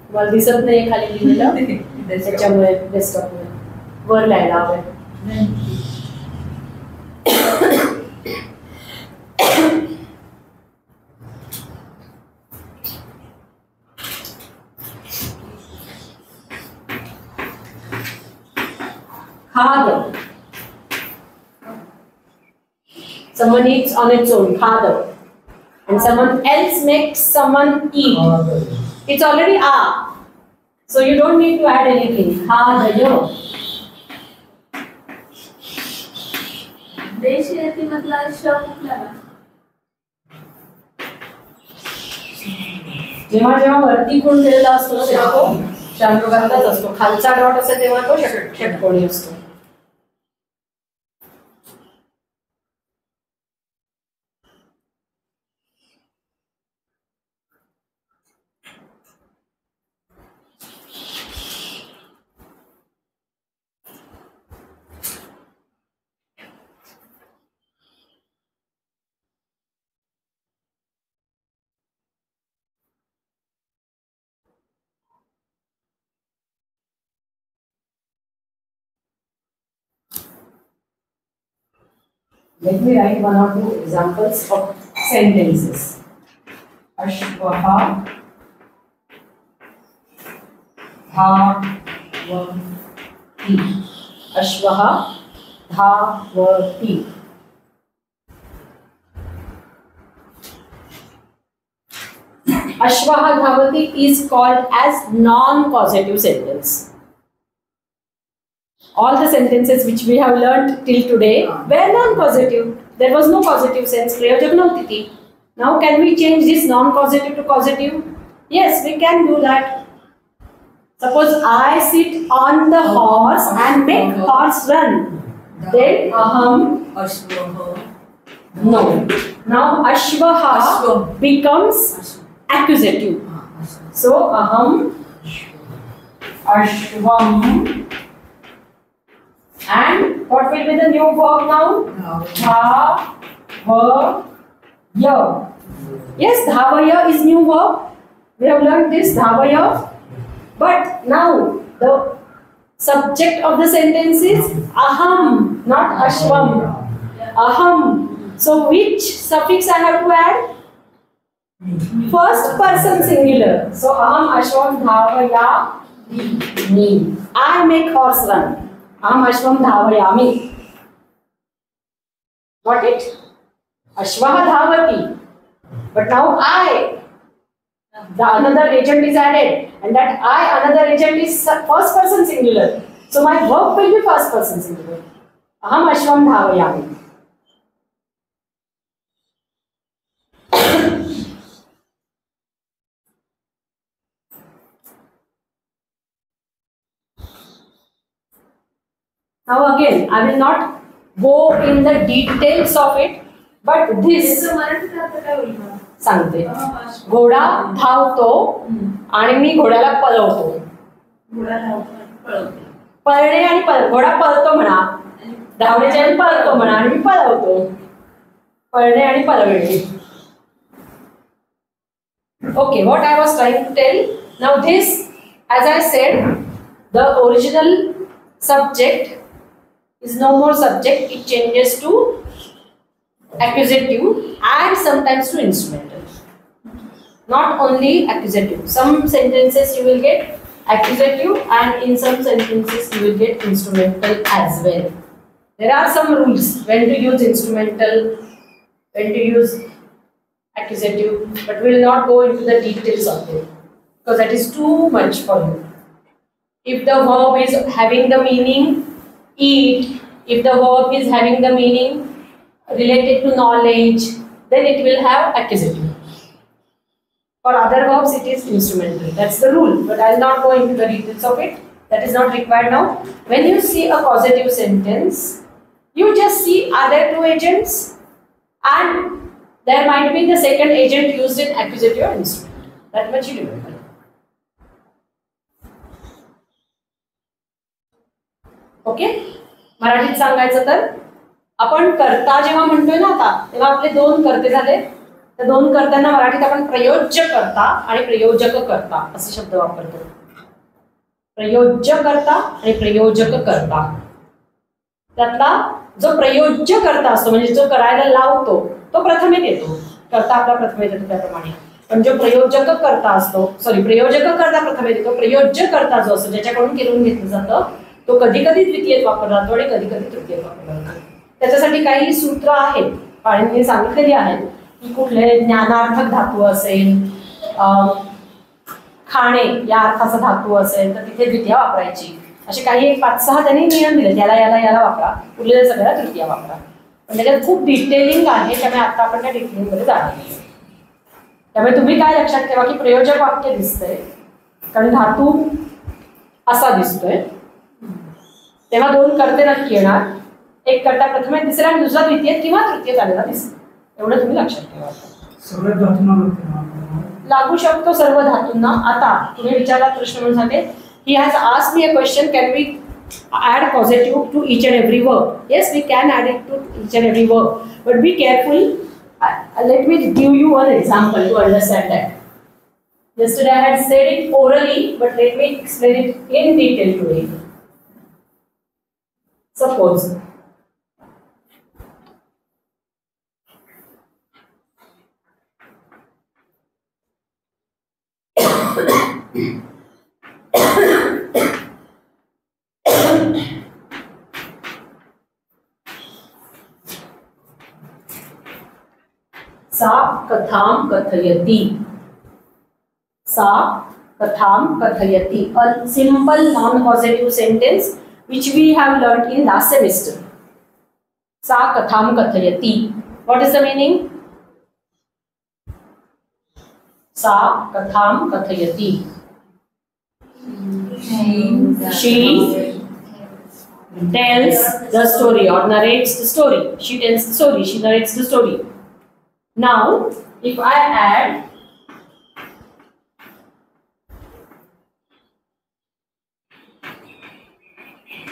तुम्हाला दिसत नाही खाली लिहिलेलं त्याच्यामुळे डेस्कटॉप वर लिहायला हवं. Khad. Someone eats on its own, khad. And someone else makes someone eat. It's already a. So you don't need to add anything. Khadayo. देशयती मधला श कुठला? जेव्हा जेव्हा वरती कोण दिलेला असतो तेव्हा तो शांतृगातलाच असतो. खालचा डॉट असतो तेव्हा तो षटकोणी असतो. Let me write one or two examples of sentences. Ashvaha dhavati. Ashvaha dhavati. Ashvaha dhavati is called as non-causative sentence. All the sentences which we have learnt till today were non-causative. There was no causative sense. Prayojak navti thi. Now can we change this non-causative to causative? Yes, we can do that. Suppose I sit on the horse and make horse run. Then aham. No. Now ashvaha becomes accusative. So aham ashvam. And what will be the new verb now? Dhavaya. Yes, dhavaya is new verb. We have learned this dhavaya. But now the subject of the sentence is aham, not ashvam. Aham. So which suffix I have to add? First person singular. So aham ashvam dhavaya me. I make horse run. Aham ashvam dhavayami. Got it? Ashvaha dhavati. But now I, the another agent is added, and that I, another agent is first person singular. So my verb will be first person singular. Aham ashvam dhavayami. Now again, I will not go in the details of it, but this सांगते. घोडा धावतो आणि मी घोड्याला पळवतो. पळणे आणि घोडा पळतो म्हणा, धावण्याच्या आणि पळतो म्हणा, आणि मी पळवतो. पळणे आणि पळवणे. Okay, what I was trying to tell, now this, as I said, the original subject is no more subject, it changes to accusative and sometimes to instrumental. Not only accusative, some sentences you will get accusative and in some sentences you will get instrumental as well. There are some rules when to use instrumental, when to use accusative, but we will not go into the details of it because that is too much for you. If the verb is having the meaning eat, if the verb is having the meaning related to knowledge, then it will have accusative. For other verbs it is instrumental. That's the rule, but I will not go into the details of it. That is not required now. When you see a causative sentence, you just see are there two agents and there might be the second agent used in accusative or instrumental. That much you remember. Okay. मराठीत सांगायचं तर आपण कर्ता जेव्हा म्हणतोय ना आता, तेव्हा आपले दोन कर्ते झाले. त्या दोन कर्त्यांना मराठीत आपण प्रयोज्य कर्ता आणि प्रयोजक कर्ता असे शब्द वापरतो. प्रयोज्य कर्ता आणि प्रयोजक कर्ता. त्यातला जो प्रयोज्य कर्ता असतो म्हणजे जो करायला लावतो तो प्रथमेत येतो. कर्ता आपला प्रथमेत येतो त्याप्रमाणे. पण जो प्रयोजक कर्ता असतो, सॉरी प्रयोजक कर्ता प्रथमेत येतो. प्रयोज्य कर्ता जो असतो ज्याच्याकडून केलं घेतलं जातं तो कधी कधी द्वितीयेत वापरला जातो आणि कधी कधी तृतीयेत वापरला जातो. त्याच्यासाठी काही सूत्र आहेत, पाणिनीने सांगितलेली आहेत की कुठले ज्ञानार्थक धातू असेल, खाणे या अर्थाचा धातू असेल तर तिथे द्वितीया वापरायची. असे काही एक 5-6 त्यांनी नियम दिले. याला याला याला वापरा, उरलेल्या सगळ्या तृतीया वापरा. पण त्याच्यात खूप डिटेलिंग आहे, त्यामुळे आता आपण त्या डिटेलिंगमध्ये जाणार नाही. त्यामुळे तुम्ही काय लक्षात ठेवा की प्रयोजक वाक्य दिसतंय कारण धातू असा दिसतोय, तेव्हा दोन कर्ते नक्की येणार. एक कर्ता प्रथमेत दिसेल आणि दुसरा द्वितीयेत किंवा तृतीयेत आलेला दिसेल. एवढं तुम्ही लक्षात ठेवा. सगळ्या धातूंना लागू शकतो सर्व धातूंना. आता तुम्ही विचारला प्रश्न म्हणून सांगते, he has asked me a question, can we add causative to each and every verb? Yes, we can add it to each and every verb, but be careful. Let me give you one example to understand that. Yesterday I had said it orally, but let me explain it in detail today. Suppose सा कथां कथयति. सा कथां कथयति. A simple non-causative sentence which we have learnt in last semester. सा कथां कथयति. What is the meaning? सा कथां कथयति. She tells the story or narrates the story. She tells the story. She narrates the story. Now, if I add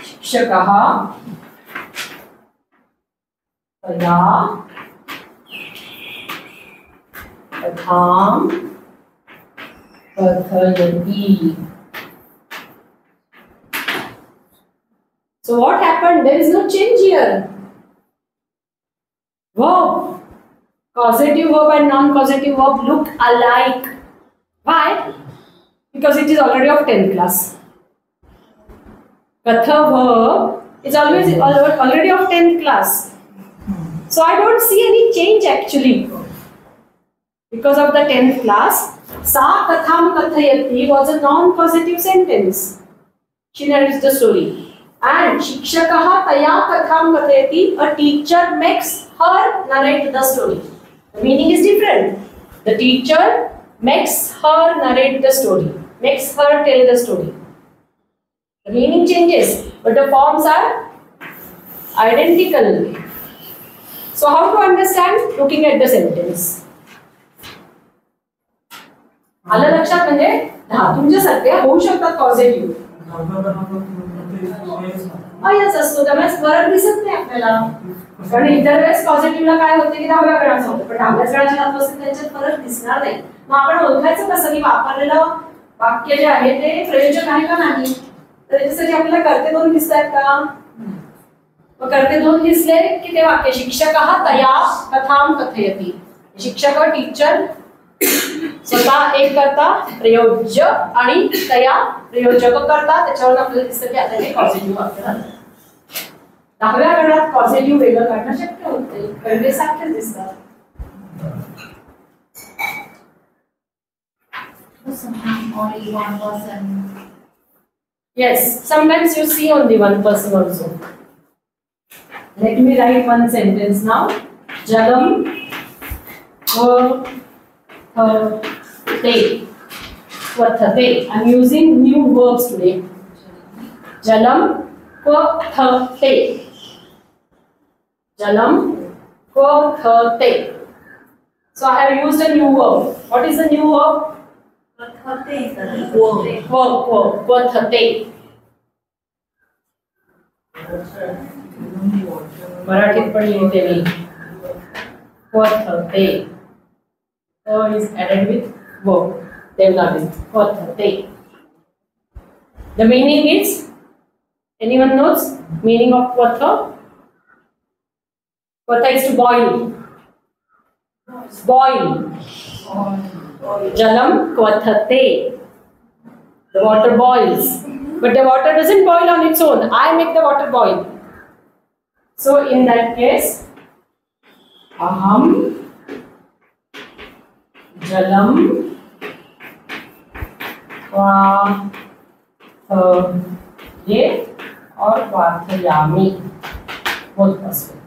शिक्षकः तया कथां कथयति. So what happened? There is no change here. Verb, causative verb and non-causative verb look alike. Why? Because it is already of 10th class. Katha verb is already of 10th class. So I don't see any change actually. Because of the 10th class, Sa katham kathayati was a non-causative sentence. She narrates the story. And Shikshakaha taya katham kathayati, a teacher makes her narrate the story. The meaning is different. The teacher makes her narrate the story, makes her tell the story. The meaning changes, but the forms are identical. So how to understand? Looking at the sentence. आलं लक्षात म्हणजे धातूंच्या सगळ्या होऊ शकतात positive, याच असतो त्यामुळे फरक दिसत नाही आपल्याला. कारण इतर वेळेस पॉझिटिव्हला काय होते की दहाव्या गणाचं होतं, पण दहाव्याच गणाच्या धातू असतील त्यांच्यात फरक दिसणार नाही. मग आपण ओळखायचं कसं की वापरलेलं वाक्य जे आहे ते प्रयोजक आहे का नाही. तर त्याच्यासाठी आपल्याला कर्ते दोन दिसत आहेत का. मग कर्ते दोन दिसले की ते वाक्य शिक्षकः तया कथां कथयति. शिक्षक टीचर स्वतः एक करता प्रयोज्य आणि तया प्रयोजक करता. त्याच्यावर आपल्याला दिसतं की आता हे पॉझिटिव्ह वाक्य झालं. दहाव्या गणात पॉझिटिव्ह वेगळं काढणं शक्य होत नाही, कर्ते सारखेच दिसतात. Only one person. Yes, sometimes you see only one person also. Let me write one sentence now. Jalam vathate. Vathate. I'm using new verbs today. Jalam vathate. Jalam vathate. So I have used a new verb. What is the new verb? Vathate. मराठीत पण लिहिते मी. vathate. Is added with verb. Devanagari. Vathate. The meaning is, anyone knows meaning of vatha? Vatha is to boil. Boil. Jalam vathate. The water boils. But the water doesn't boil on its own. I make the water boil. So in that case, aham jalam vathye or vathayami. Both possible.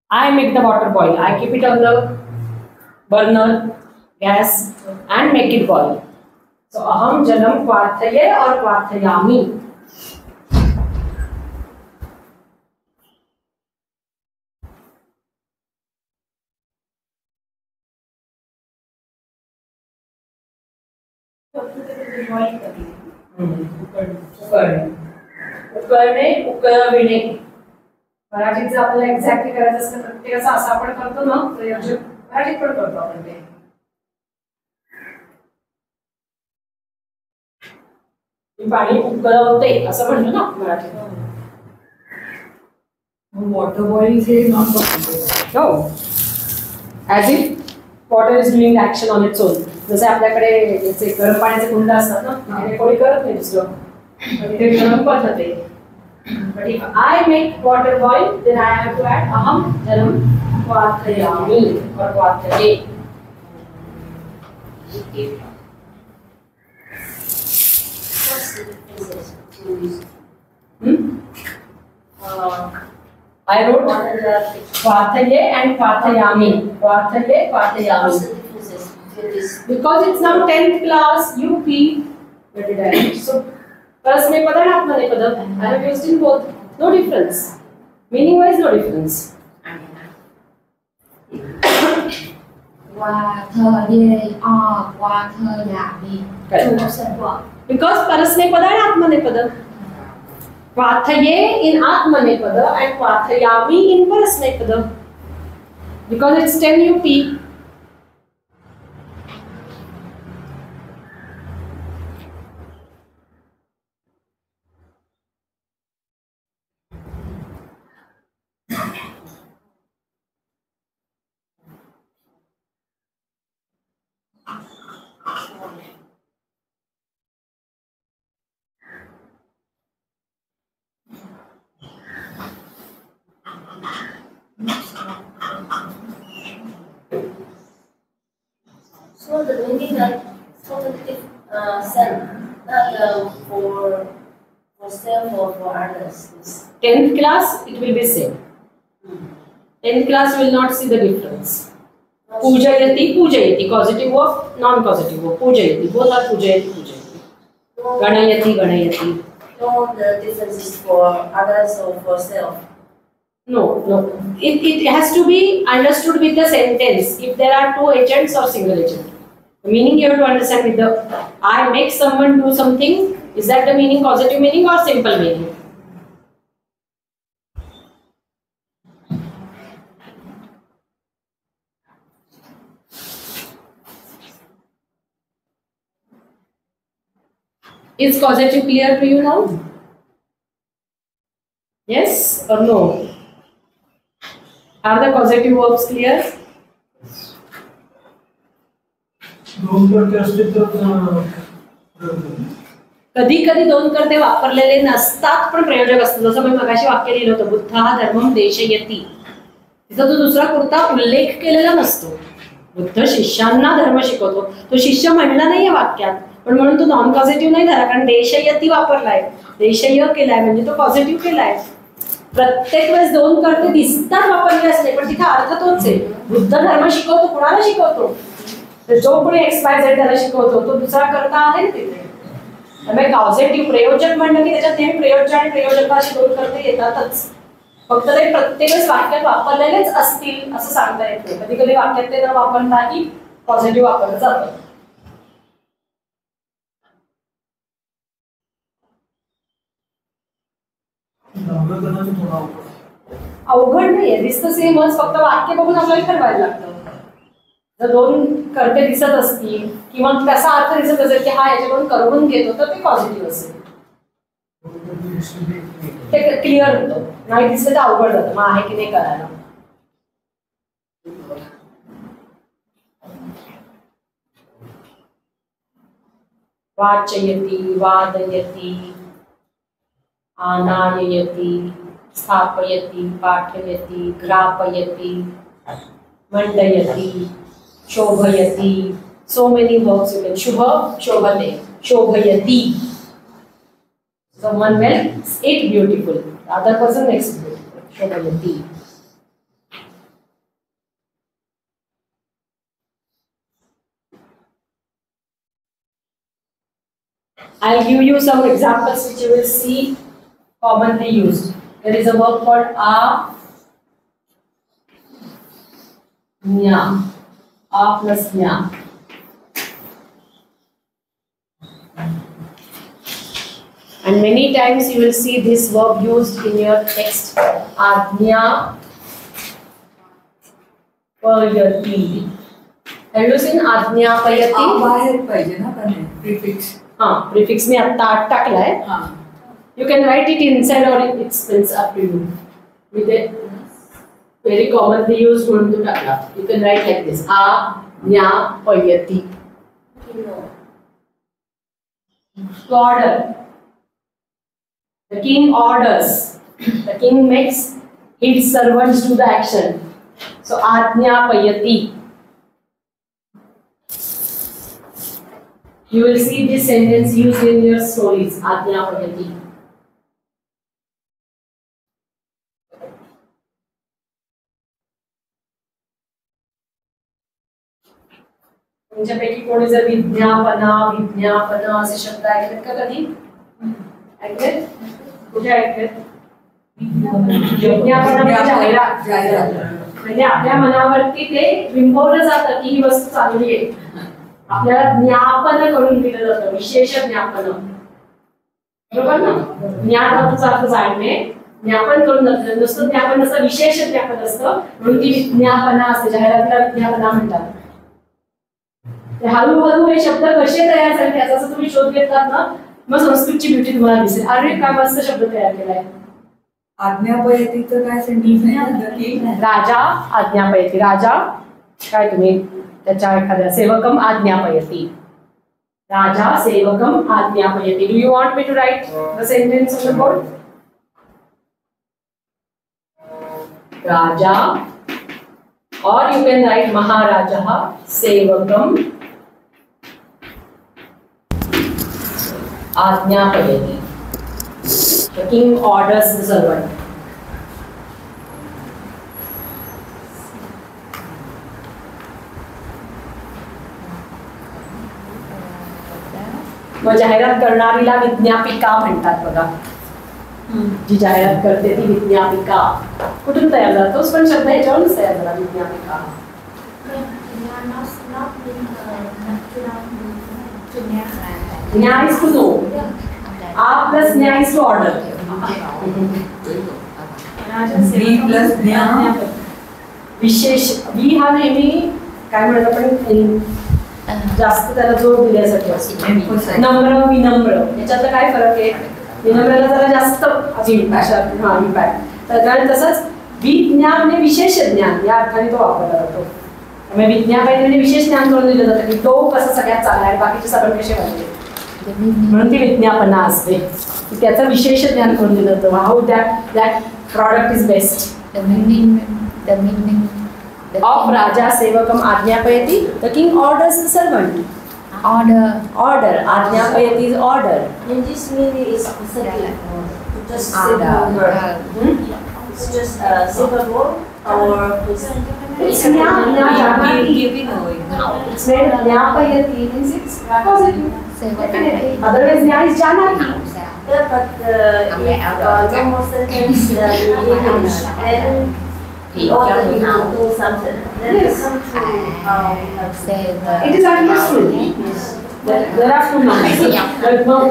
I make the water boil. I keep it on the burner, gas, and make it boil. So aham jalam vathye or vathayami. उकळणे उकळविणे. मराठीत जर आपल्याला exactly करायचं असतं प्रत्येकाचं असं आपण करतो ना, प्रयोजक मराठीत पण करतो आपण ते. पाणी उकळवते असं म्हणतो ना मराठीत. Water boil is not possible. No. As if water is doing action on its own. जसे आपल्याकडे याचे गरम पाण्याचे कुंड असतात ना, तिथे कोणी करत नाही दुसरं, तिथे गरम पद्धत आहे. But if I make water boil, then I have to add aham jalam vathayami or vathaye. What's the difference between I wrote vathaye and vathayami. Vathaye, vathayami. what's the differences between this? Because it's now 10th class UP. Where did I write? So Parasmaipada and Atmanepada. I have used in both. No difference. Meaning wise, no difference. Vathye or vathayami. Correct. Because Parasmaipada and Atmanepada. Vathaye in Atmanepada and Vathayami in Parasmaipada. Because it's 10 UP. So the meaning that totally self, not for self or for others. 10th class, it will be same. 10th class will not see the difference. Pujayati, pujayati, causative verb, non-causative verb. Pujayati, both are pujayati, pujayati. Ganayati, ganayati. No, the difference is for others or for self. No. It has to be understood with the sentence. If there are two agents or single agent. The meaning you have to understand with the I make someone do something. Is that the meaning, causative meaning or simple meaning? Is causative clear to you now? Yes or no? Are the causative verbs clear? कधी कधी दोन कर्ते वापरलेले नसतात पण प्रयोजक असतात. जसं मी मगाशी वाक्य लिहिलं होतं, बुद्धः धर्मं देशयति. तिथं तो दुसरा कुर्ता उल्लेख केलेला नसतो. बुद्ध शिष्यांना धर्म शिकवतो. तो शिष्य म्हणला नाहीये वाक्यात, पण म्हणून तो नॉन पॉझिटिव्ह नाही झाला, कारण देशयति वापरलाय, देशय केलाय म्हणजे तो पॉझिटिव्ह केलाय. प्रत्येक वेळेस दोन कर्ते दिसतात वापरले असले, पण तिथे अर्थ तोच आहे. बुद्ध धर्म शिकवतो, कुणाला शिकवतो? तर जो कोणी XYZ त्याला शिकवतो तो दुसरा कर्ता आहे ना तिथे. त्यामुळे कॉझेटिव्ह प्रयोजक म्हणलं की त्याच्यात नेहमी प्रयोजक आणि प्रयोजक अशी दोन कर्ते येतातच. फक्त ते प्रत्येक वेळेस वाक्यात वापरलेलेच असतील असं सांगता येत नाही. कधी कधी वाक्यात ते न वापरताही पॉझिटिव्ह वापरलं जातं. अवघड नाहीये, दिसतं सेमच, फक्त वाक्य बघून आपल्याला ठरवायला लागतं. जर दोन कर्ते दिसत असतील किंवा त्याचा अर्थ दिसत असेल की हा याच्याकडून करून घेतो तर ते पॉझिटिव्ह असेल, ते क्लिअर होतं. नाही दिसलं तर अवघड जातं, मग आहे की नाही करायला. वाचयति, वादयति, आनाययति, स्थापयति, पाठयति, ग्रापयति, मंडयति, शोभयति. So many verbs you can. Shubha, shobhate, shobhayati. Someone makes it beautiful. The other person makes it beautiful. Shobhayati. I'll give you some examples which you will see commonly used. There is a verb called nya. A plus nya. And many times you will see this verb used in your text. Ajna payati. Have you seen ajna payati? बाहेर पाहिजे ना त्याने prefix. हाँ, prefix में आता टाकला है. हाँ. You can write it inside or it's up to you. With a very commonly used one to टाकला. You can write like this. Ajna payati. To order. The king orders. The king makes his servants do the action. So ajna payati. You will see this sentence used in your stories. Ajna payati. तुमच्यापैकी कोणी जर विज्ञापना असे शब्द ऐकलेत का कधी? ऐकलेत? कुठे ऐकलेत? विज्ञापना म्हणजे आपल्या मनावरती ते बिंबवलं जातं की ही वस्तू चांगली आहे. आपल्याला ज्ञापन करून दिलं जातं, विशेष ज्ञापन. बरोबर ना? ज्ञानाचा अर्थ जाणणे, ज्ञापन करून जातं. नुसतं ज्ञापन असतं, विशेष ज्ञापन असतं, म्हणून ती विज्ञापना असते. जाहिरातीला विज्ञापना म्हणतात. हळूहळू हे शब्द कसे तयार झाले त्याचा जर तुम्ही शोध घेतलात ना, मग संस्कृतची ब्युटी तुम्हाला दिसेल. अरे काय मस्त शब्द तयार केलाय. आज्ञापयतीचं काय सेंटेन्स आहे? राजा आज्ञापयती. राजा काय तुम्ही त्याच्या एखाद्या सेवकम आज्ञापयती. राजा सेवकम आज्ञापयती. Do you want me to write the sentence on the board? राजा, or you can write Maharaja Sevakam Ajnapayati. The king orders the servant. मग जाहिरात करणारीला विज्ञापिका म्हणतात बघा. जी जाहिरात करते ती विज्ञापिका. कुठून तयार झाला? पण शब्द ह्याच्यावरूनच तयार झाला, विज्ञापिका. Nya is to know. A plus nya is to order. B plus nya. विशेष वी हा नेहमी काय म्हणत आपण जास्त त्याला जोर दिल्यासाठी असतो. नम्र विनम्र याच्यातला काय फरक आहे? विनम्राला जरा जास्त इम्पॅक्ट. तर कारण तसंच विज्ञान म्हणजे विशेष ज्ञान या अर्थाने तो वापरला जातो. त्यामुळे विज्ञान म्हणजे विशेष ज्ञान करून दिलं जातं की तो कसं सगळ्यात चांगला आहे, बाकीचे सगळे कसे पाहिजे, म्हणून ती विज्ञापना असते की त्याचं विशेष ज्ञान करून दिलं जातं. हाऊ that product is best. The meaning Of Raja Sevakam Ajnapayati, the king orders the servant. Order. Ajnapayati is order. And this meaning is specific. Just simple word. It's just a simple word or It's giving away. It's when Ajnapayati means it's positive. Definitely. Otherwise, Nya is Janati. Yeah, but no more sentence in English. Then he ordered him to do something. Then Yes. come to It is understood. There are two nouns.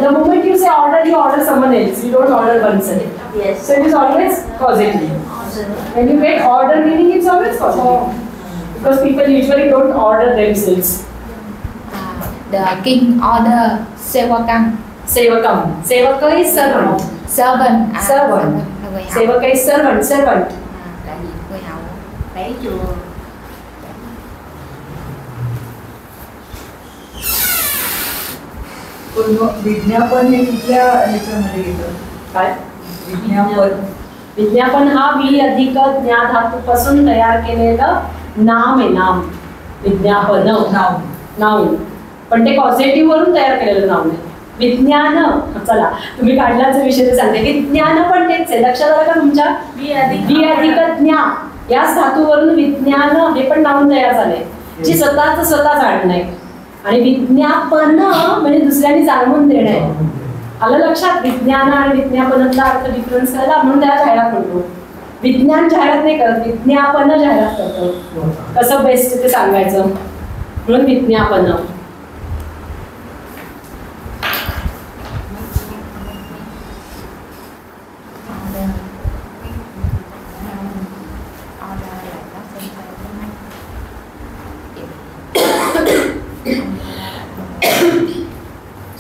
The moment you say order, you order someone else. You don't order oneself. yes. So it is always causative. When you get order meaning, it's always causative. Because people usually don't order themselves. The king order Sevakam. Sevakam. Sevaka is servant. Servant. Servant. Sevaka is servant. Servant. Đại diện người hầu lấy chùa. विज्ञापन हे कुठल्या ह्याच्यामध्ये येतं? काय? विज्ञापन. विज्ञापन हा वि अधिक ज्ञा धातूपासून तयार केलेलं नाम आहे. नाम विज्ञापन नाउन. पण ते पॉझिटिव्ह वरून तयार केलेलं नाम आहे. विज्ञान. चला तुम्ही काढलाच विषय ते सांगते की ज्ञान पण तेच आहे. लक्षात आलं का तुमच्या? वि अधिक ज्ञा याच धातूवरून विज्ञान हे पण नाउन तयार झाले, जी स्वतःच जाणणं आहे. आणि विज्ञापन म्हणजे दुसऱ्यांनी जाणवून देणं आहे. आलं लक्षात? विज्ञान आणि विज्ञापनातला अर्थ डिफरन्स करायला म्हणून त्याला जाहिरात म्हणतो. विज्ञान जाहिरात नाही करत, विज्ञापन जाहिरात करतो. कसं बेस्ट ते सांगायचं म्हणून विज्ञापन.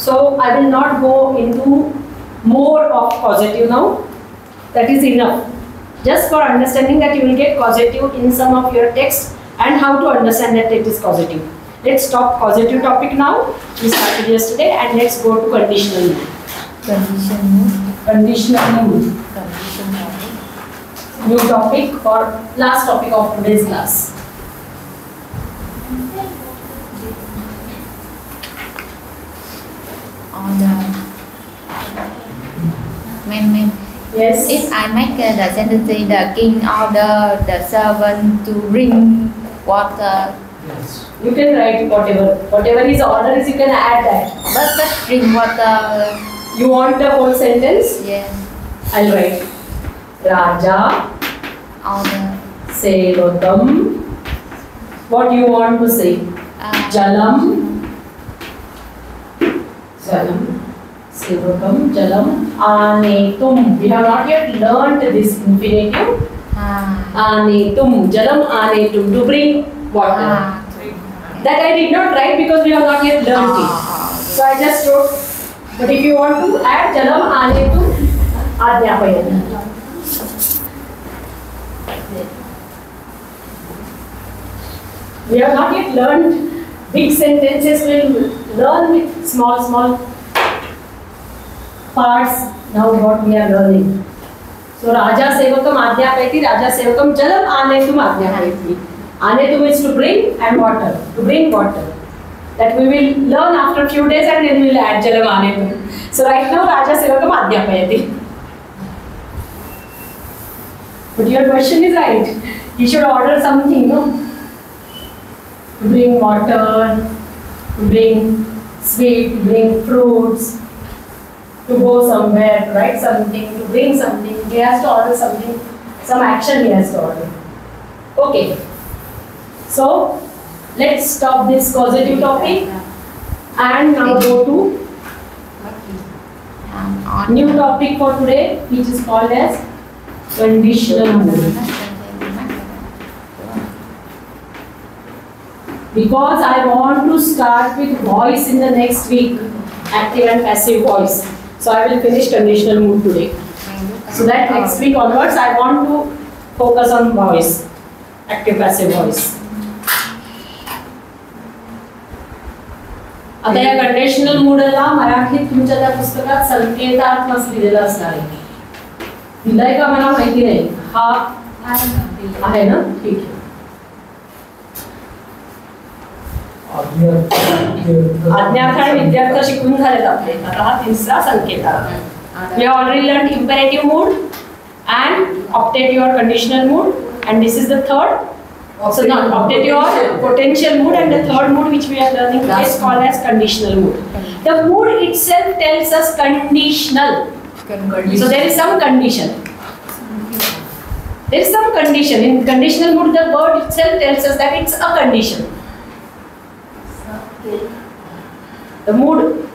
So I will not go into more of causative now. That is enough. Just for understanding that you will get causative in some of your texts and how to understand that it is causative. Let's stop causative topic now. We started yesterday and let's go to conditional now. Conditional new topic for last topic of today's class. Order. Ma'am. Yes. If I make the sentence, the king order the servant to bring water. Yes. You can write whatever his order is. You can add that. But bring water. You want the whole sentence? Yes. I'll write. Raja Order. Sevakam. What you want to say? Jalam. Sevakam. Jalam. Anetum. We have not yet learnt this infinitive. Anetum. Jalam anetum. To bring water. That I did not write because we have not yet learnt it. So I just wrote. But if you want to add Jalam anetum Ajnapayati. We have not yet learned big sentences. We'll learn with small parts. Now what we are learning. So Raja Sevakam Ajnapayati, Raja Sevakam Jalam Anetum Ajnapayati. Anetum is to bring and water. To bring water. That we will learn after a few days and then we will add Jalam Anetum. So right now Raja Sevakam Ajnapayati. But your question is right. He should order something, no? To bring water, to bring sweet, to bring fruits, to go somewhere, to write something, to bring something. He has to order something, some action he has to order. Okay. So, let's stop this causative topic And now go to new topic for today, which is called as conditional mood. Because I want to start with voice in the next week, active and passive voice. So I will finish conditional mood today. So that next week onwards, I want to focus on voice, active passive voice. आता या conditional मूडला मराठीत तुमच्या त्या पुस्तकात संकेतार्थ लिहिलेला असणार आहे. दिलाय का मला माहिती नाही. हा आहे ना, ठीक आहे. आज्ञार्थ आणि विद्यार्थ शिकून झालेत आपले. आता हा तिसरा संकेतार्थ. We have already learned imperative mood and optative or conditional mood, and this is the third. So now optative or potential mood, and the third mood which we are learning today is called as conditional mood. The mood itself tells us conditional. So there is some condition. There is some condition. In conditional mood, the word itself tells us that it's a condition. The mood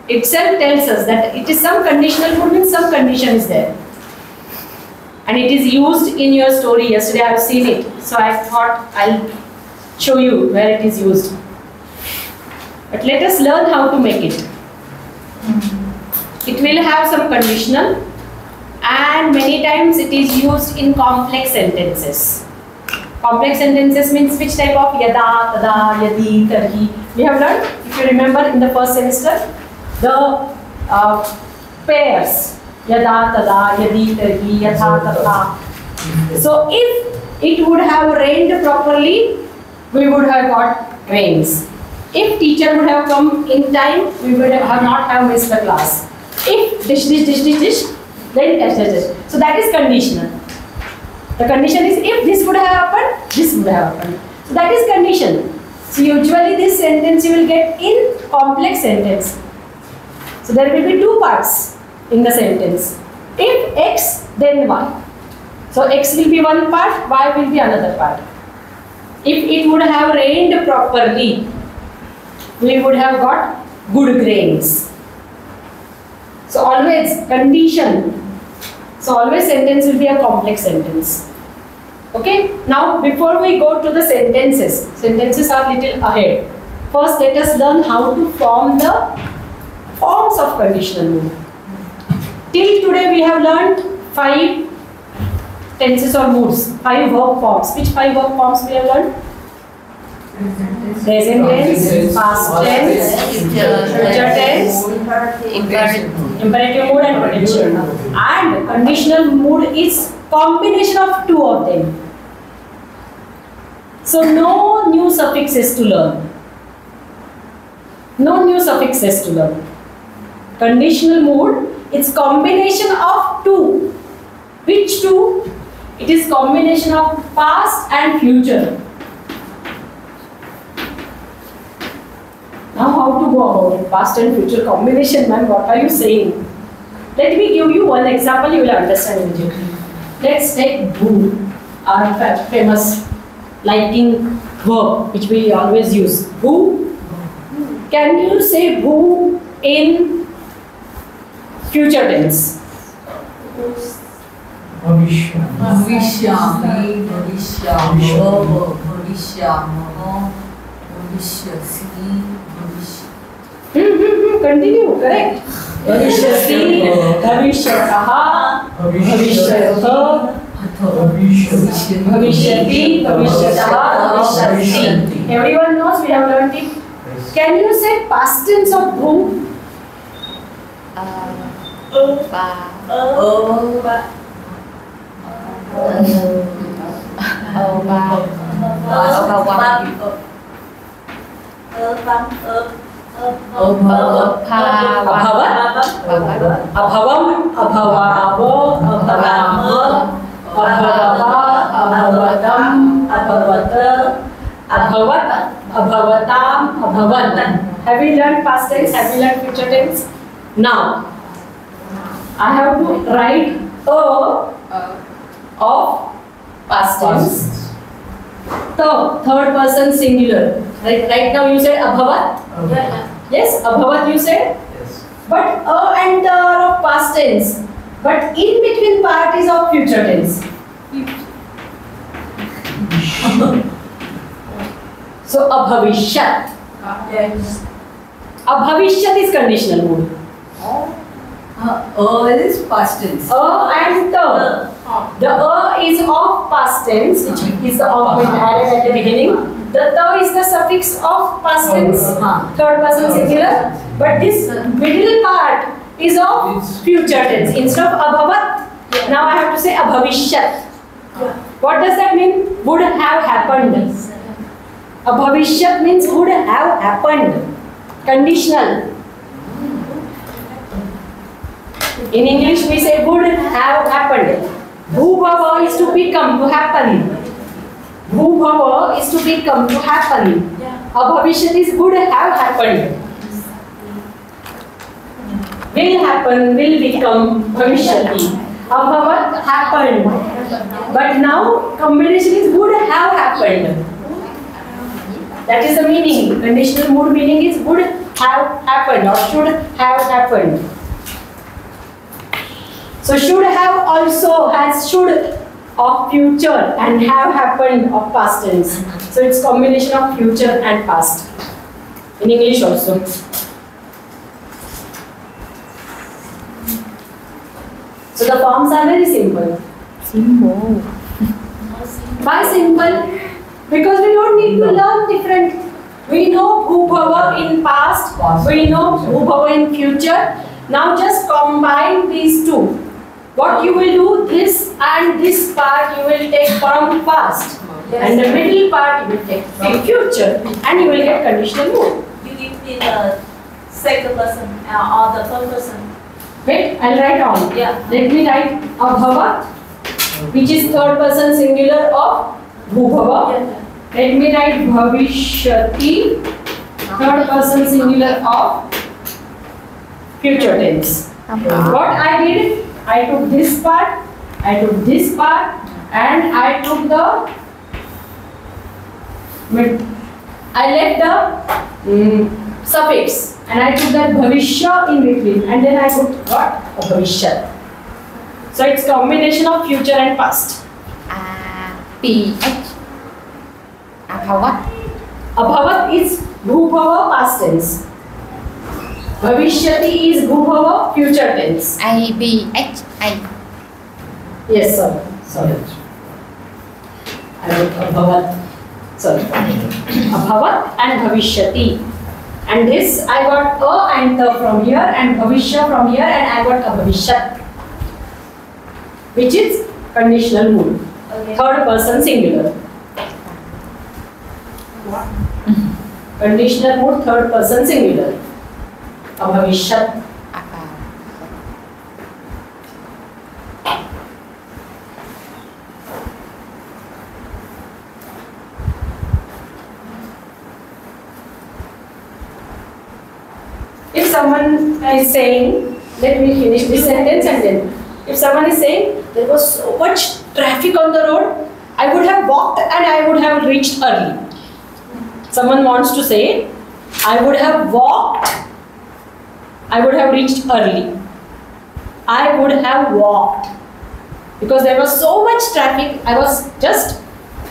itself tells us that it is some conditional mood, means some condition is there. And it is used in your story. Yesterday I have seen it. So I thought I'll show you where it is used. But let us learn how to make it. It will have some conditional, and many times it is used in complex sentences. Complex sentences means which type of yada, tada, yadi, tarhi. We have learned, if you remember in the first semester, the pairs. Yada, tada, yadi, tarhi, yatha, tatha. So if it would have rained properly, we would have got rains. If teacher would have come in time, we would have not have missed the class. If dish, then dash. So that is conditional. The condition is if this would have happened, this would have happened. So that is condition. So usually this sentence you will get in complex sentence. So there will be two parts in the sentence. If X, then Y. So X will be one part, Y will be another part. If it would have rained properly, we would have got good grains. So always condition. So always sentence will be a complex sentence. Okay. Now before we go to the sentences are little ahead. First let us learn how to form the forms of conditional mood. Till today we have learned 5 tenses or moods, 5 verb forms. Which 5 verb forms we have learned? Present tense, past tense, future tense, imperative mood and potential mood. And conditional mood is combination of 2 of them. So no new suffixes to learn. No new suffixes to learn. Conditional mood, it's combination of 2. Which 2? It is combination of past and future. Now how to go about it? Past and future combination, ma'am, what are you saying? Let me give you one example, you will understand immediately. Let's take boo, our famous liking verb which we always use. Boo. Can you say boo in future tense? Continue, correct. Bhavishyasi, bhavishyatah, bhavishyatha, bhavishyati, bhavishyatah, bhavishyati. Everyone knows, we have learned it. Can you say past tense of boo? Abhavam, abhavavo, abhavama, abhavava, abhavatam, abhavata, abhavat, abhavatam, abhavan. Have we learned past tense? Have we learned future tense? Now, I have to write a of past tense, third person singular. Right now you said abhavat. Yes, abhavat you said. Yes. But and the are of past tense. But in between part is of future tense. So abhavishyat. Yes. Abhavishyat is conditional mood. It is past tense. And the. The is of past tense, which is the of added at the beginning. The is the suffix of past tense, third person singular. But this middle part is of future tense. Instead of abhavat, now I have to say abhavishyat. What does that mean? Would have happened. Abhavishyat means would have happened. Conditional. In English we say would have happened. Bhubhava is to become, to happen. Bhubhava is to become, to happen. Abhavishyat is would have happened. Will happen, will become, bhavishyati. Abhavat happened. But now combination is would have happened. That is the meaning. Conditional mood meaning is would have happened or should have happened. So should have also has should of future and have happened of past tense. So it's combination of future and past. In English also. So the forms are very simple. Simple. Why simple? Because we don't need to learn different. We know bhubhava in past, we know bhubhava in future. Now just combine these two. What you will do, this and this part you will take from past. And the middle part you will take from future. And you will get conditional mood. You give me the second person or the third person. Wait, I'll write on. Yeah. Let me write abhavat, which is third person singular of bhubhava. Let me write bhavishyati, third person singular of future tense. What I did, I took this part, I took this part, and I took the I left the suffix, and I took that bhavishya in between, and then I put what? Bhavishyat. So it's combination of future and past. PH. Abhavat. Abhavat is bhubhava past tense. Bhavishyati is bhubhava future tense. IBHI. Yes, sir. Sorry. I wrote abhavat. Sorry. Abhavat and bhavishyati. And this I got a and the from here and bhavishya from here and I got abhavishyat, which is conditional mood. Okay. Third person singular. Conditional mood, third person singular. Abhavishyat. If someone is saying, let me finish this sentence and then, if someone is saying, there was so much traffic on the road, I would have walked and I would have reached early. Someone wants to say, I would have walked, I would have reached early. I would have walked. Because there was so much traffic, I was just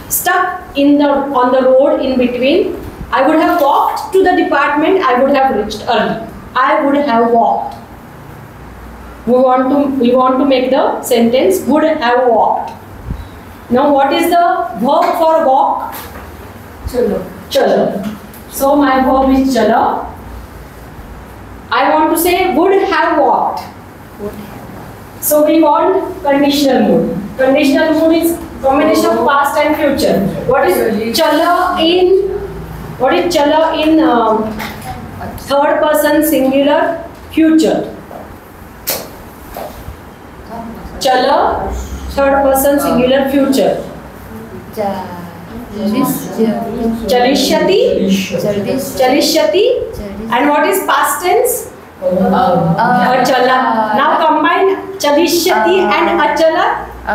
stuck on the road in between. I would have walked to the department, I would have reached early. I would have walked. We want to make the sentence would have walked. Now what is the verb for walk? Chalo. Chala. So my verb is chala. I want to say would have walked. So we want conditional mood. Conditional mood is combination of past and future. What is chala in? What is chala in third person singular future? Chala, third person singular future. Chalishyati. Chalishyati. And what is past tense? Achala. Now combine chalishyati and achala. So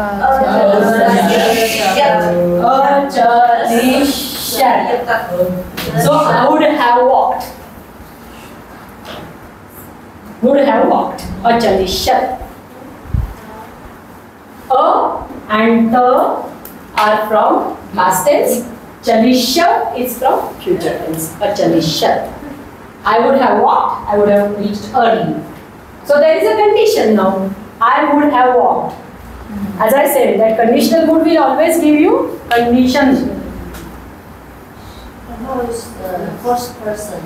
I would have walked. Would have walked. Achalishat. A and the are from past tense. Chalishat is from future tense. Achalishat. I would have walked. I would have reached early. So there is a condition now. I would have walked. As I said, that conditional mood will always give you conditions. How is the first person?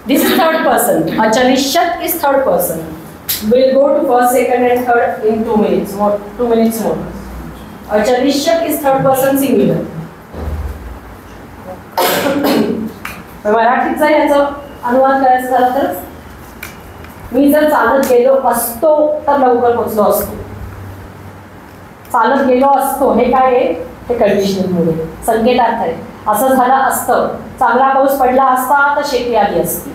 This is third person. Achalishat is third person. We'll go to first, second and third in 2 minutes more. 2 minutes more. Achalishat is third person singular. मराठीचा याचा अनुवाद करायचा झाला तर मी जर चालत गेलो असतो तर लवकर पोहोचलो असतो. चालत गेलो असतो हे काय आहे? हे कंडिशनल मूड आहे. संकेतार्थ आहे. असं झालं असतं. चांगला पाऊस पडला असता तर शेती आली असती.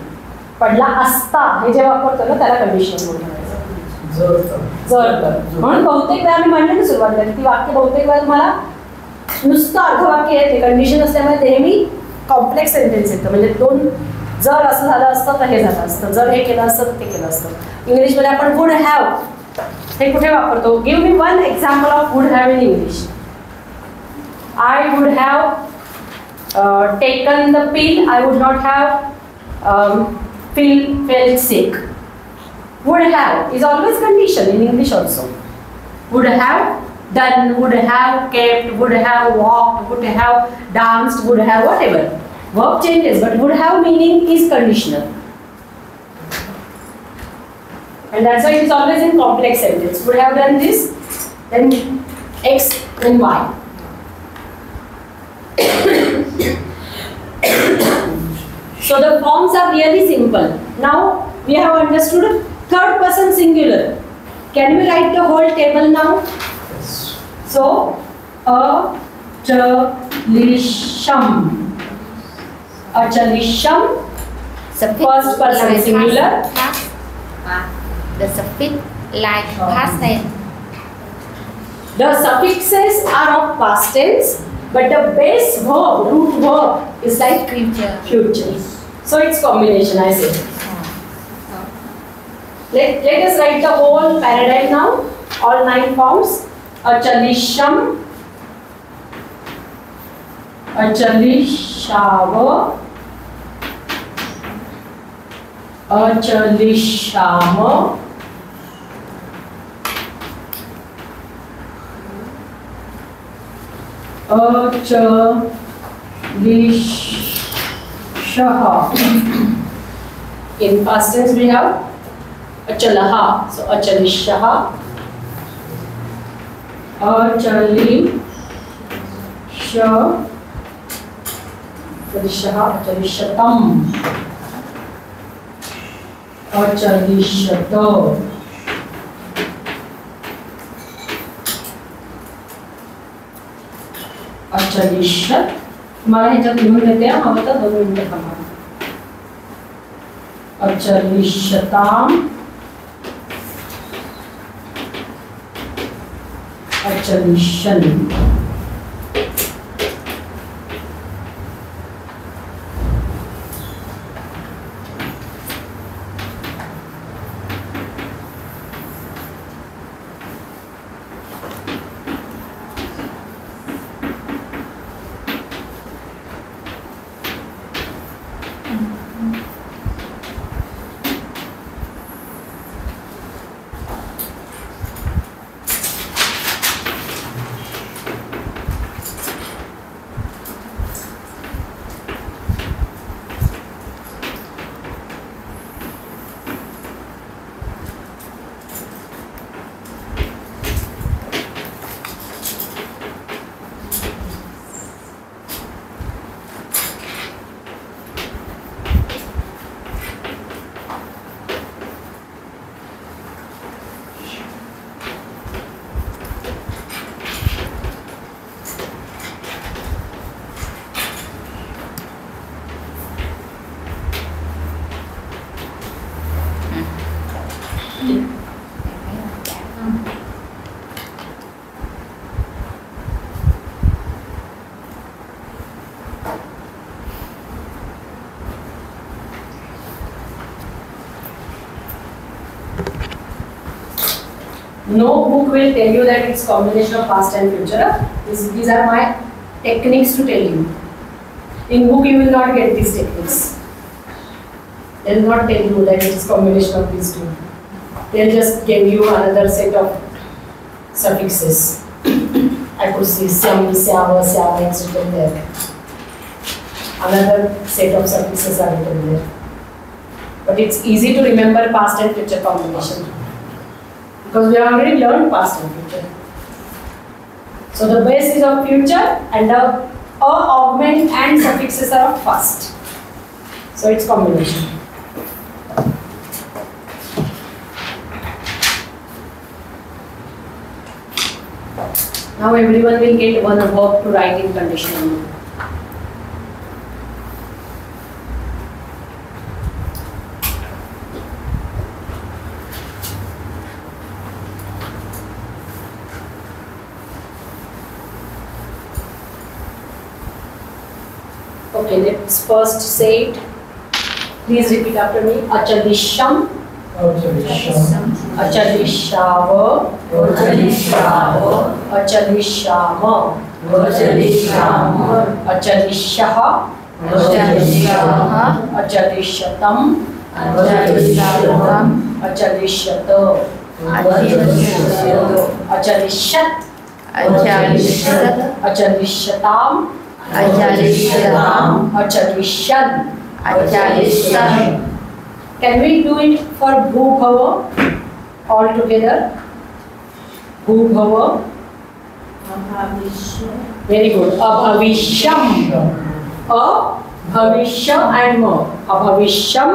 पडला असता हे जे वापरतो ना त्याला कंडिशनल मूड म्हणायचं. जर तर म्हणून बहुतेक वेळा मी म्हणले ना सुरुवातीला ती वाक्य बहुतेक वेळा तुम्हाला नुसतं अर्धवाक्य येते. कंडिशन असल्यामुळे नेहमी कॉम्प्लेक्स सेंटेन्स येतं. म्हणजे दोन जर असं झालं असतं तर हे झालं असतं. जर हे केलं असतं तर ते केलं असतं. इंग्लिशमध्ये आपण वुड हॅव हे कुठे वापरतो? Give me one example of would have in English. I would have taken the pill. I would not have felt sick. Would have is always condition in English also. Would have done, would have kept, would have walked, would have danced, would have whatever. Verb changes, but would have meaning is conditional. And that's why it's always in complex sentence. Would have done this, then X, then Y. So the forms are really simple. Now we have understood third person singular. Can we write the whole table now? So achalisham. Achalisham. First person singular. The suffix like past tense. The suffixes are of past tense, but the base verb, root verb, is like future. So it's combination, I say. Let us write the whole paradigm now. All 9 forms. Achalisham, achalishava, achalishama, achalishaha. In past tense we have achalaha. So achalishaha, achalishaha, achalishatam, achalishato, achalishat. तुम्हाला ह्याच्यात लिहून देते हवं तर 2 मिनिटं थांबा. achalishatam, achalishan. No book will tell you that it's combination of past and future. These are my techniques to tell you. In book you will not get these techniques. They will not tell you that it is combination of these two. They'll just give you another set of suffixes. I could see syam, syava, syava, it's written there. Another set of suffixes are written there. But it's easy to remember past and future combination. Because we have already learned past and future. So the base is of future and the augment and suffixes are of past. So it's combination. Now everyone will get one verb to write in conditional mode. Okay, let's first say it. Please repeat after me. Achalisham. Achalishava. Achalishama. Achalishah. Achalishatam. Achalishata. Achalishat. Achalishatam. Achalishyan. Can we do it for bhubhava all together? Bhubhava. Very good. Abhavisham. Abhavishya and ma. Abhavisham.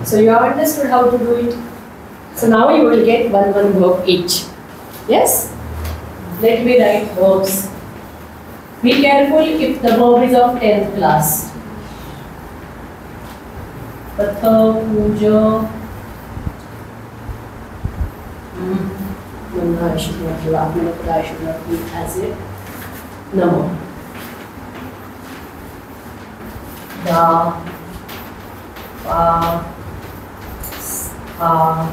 So you have understood how to do it. So now you will get one verb each. Yes? Let me write verbs. Be careful if the verb is of 10th class. Patha, puja. No, I should not do that. I should not be as it. No. Da, pa, sa.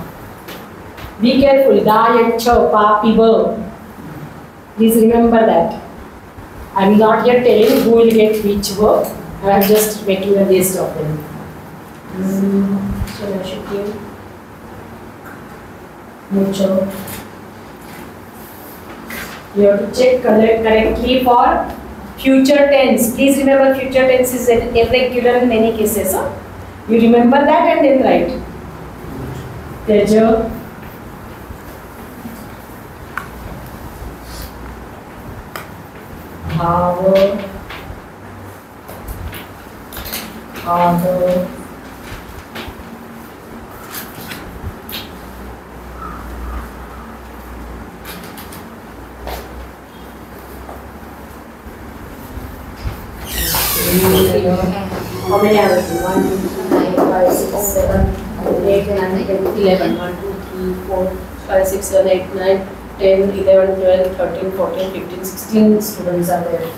Be careful. Da, yat, cha, pa, pi, ba. Please remember that. I am not yet telling who will get which verb. I am just making a list of them. So I should give mucho. You have to check correctly for future tense. Please remember future tense is irregular in many cases. Huh? You remember that and then write. Teja. Bhava. Khada. How many are there? 1, 2, 3, 4, 5, 6, 7, 8, 9, 10, 11. 1, 2, 3, 4, 5, 6, 7, 8, 9, 10, 11, 12, 13, 14, 15, 16 students are there.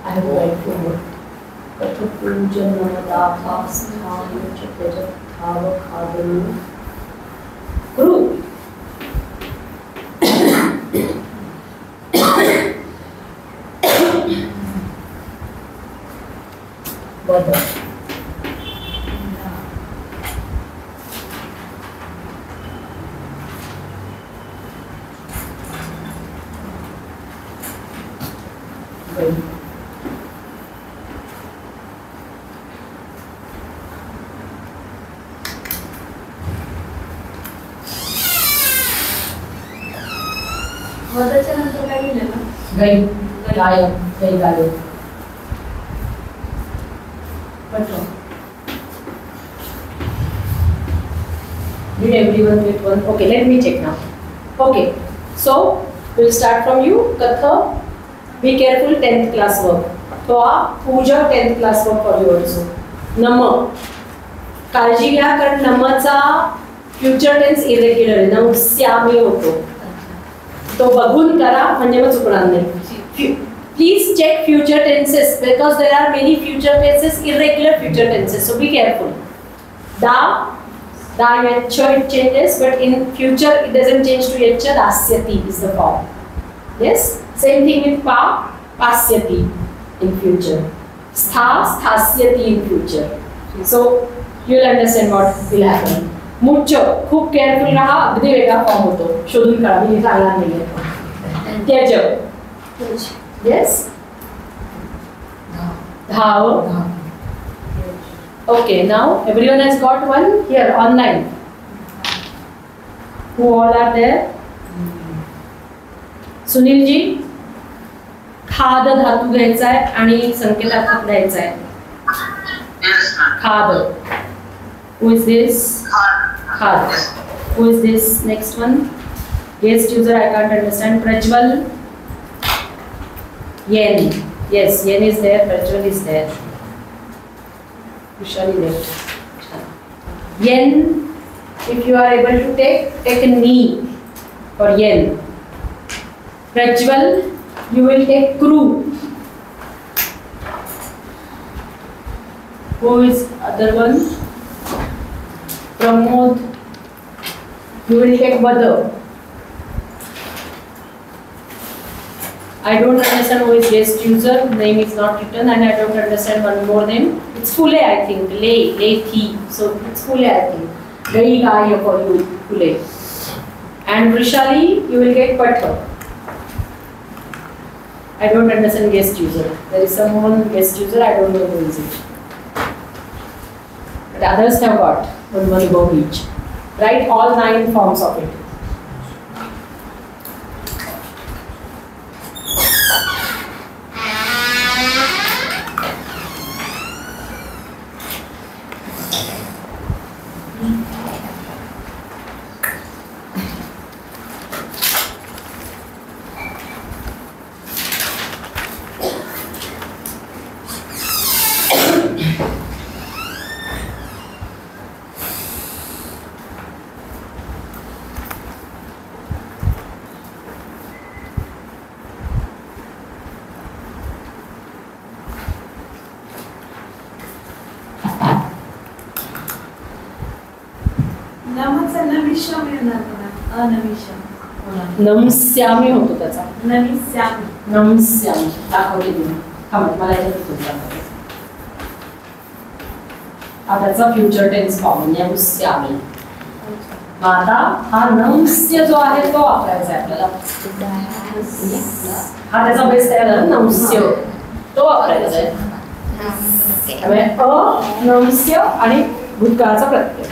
I have to write 2 more. Katha puja namada khastha chateja thava khadanu. Group. Weather. Good. वदाच्या नंतर काय लिहिलं ना? Gai. Gaya. Gai gaya. Did everyone get one? Okay, let me check now. Okay, so we'll start from you. Katha, be careful, 10th class verb. तो पूजा 10th class for you also. नम काळजी घ्या कारण नमचा फ्युचर टेन्स इरेग्युलर आहे. नमस्यामी होतो. तो बघून करा म्हणजे मग चुकणार नाही. Please check future tenses because there are many future tenses irregular future tenses, so be careful. Da yacha it changes, but in future it doesn't change to yacha. Dasyati is the form. Yes, same thing with pasyati in future. Sthasyati in future. So you'll understand what will happen. मुच्च खूप careful राहा. अगदी वेगळा form होतो. शोधून काढा. मी सांगणार नाहीये. त्यज. Yes. Dhav. Okay, now everyone has got one here online. Who all are there? Sunil ji, खाद धातू घ्यायचा आहे आणि संकेतार्थक द्यायचा आहे. खाद. Who is this? Khad. Who is this? Next one. Guest user I can't understand. Prajwal. Yen. Yes, yen is there. Prajwal is there. Usually left. Yen. If you are able to take a knee for yen. Prajwal, you will take crew. Who is other one? Pramod, you will take mother. I don't understand who is guest user. Name is not written, and I don't understand one more name. It's Fule, I think. Lethi. So it's Fule, I think. Gai Gaya for you, Fule. And Vrishali, you will get Patha. I don't understand guest user. There is someone guest user. I don't know who is it. But others have got one verb each. Write all 9 forms of it. Namcha नमिष्यम येणार का? अनमिष्यम. नमस्यामी होतो त्याचा. नमिष्यामी. नमस्यामी दाखवले तुम्ही. मला याच्यात हा त्याचा फ्युचर टेन्स फॉर्म नमस्यामी. आता हा नमस्य जो आहे तो वापरायचा आहे आपल्याला. हा त्याचा बेस तयार झाला. नमस्य तो वापरायचा आहे. नमस्य आणि भूतकाळाचा प्रत्यय.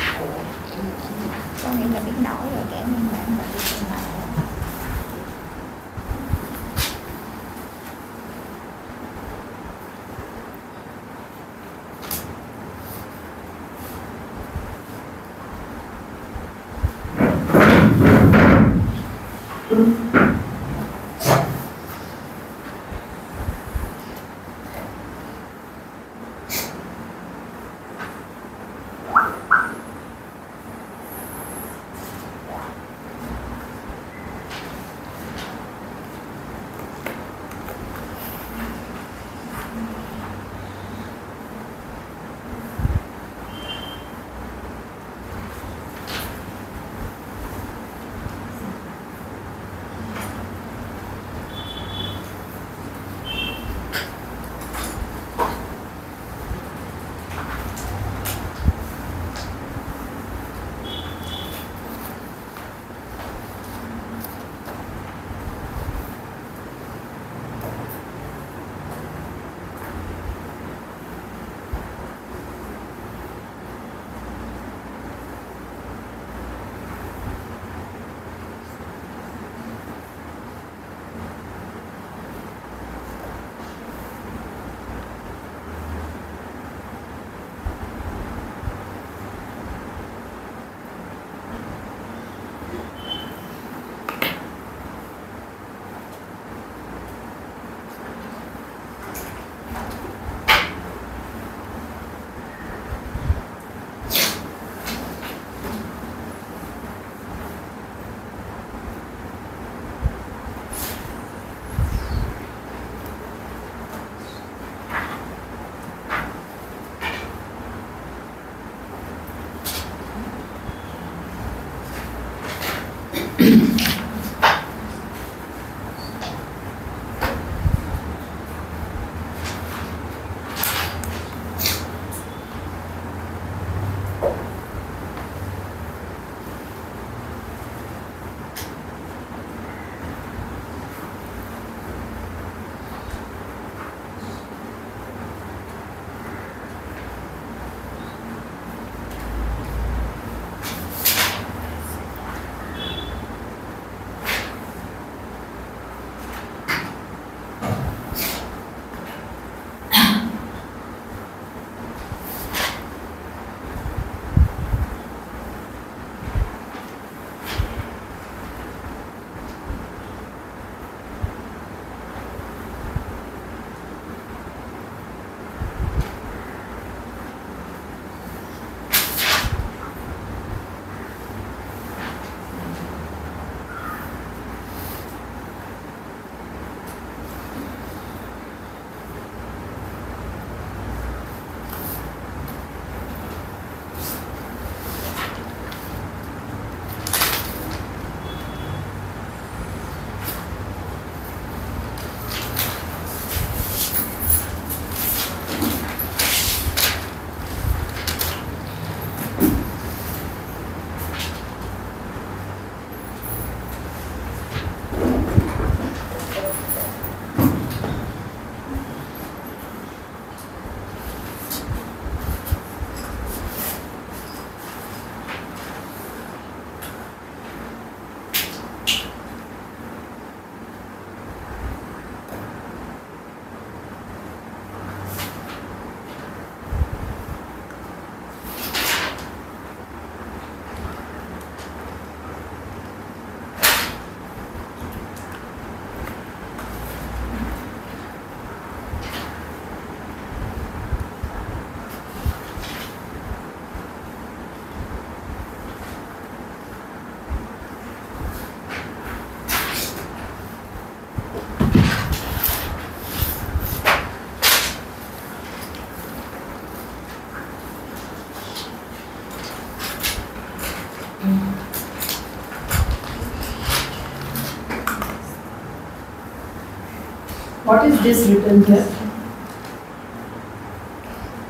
What is this written here?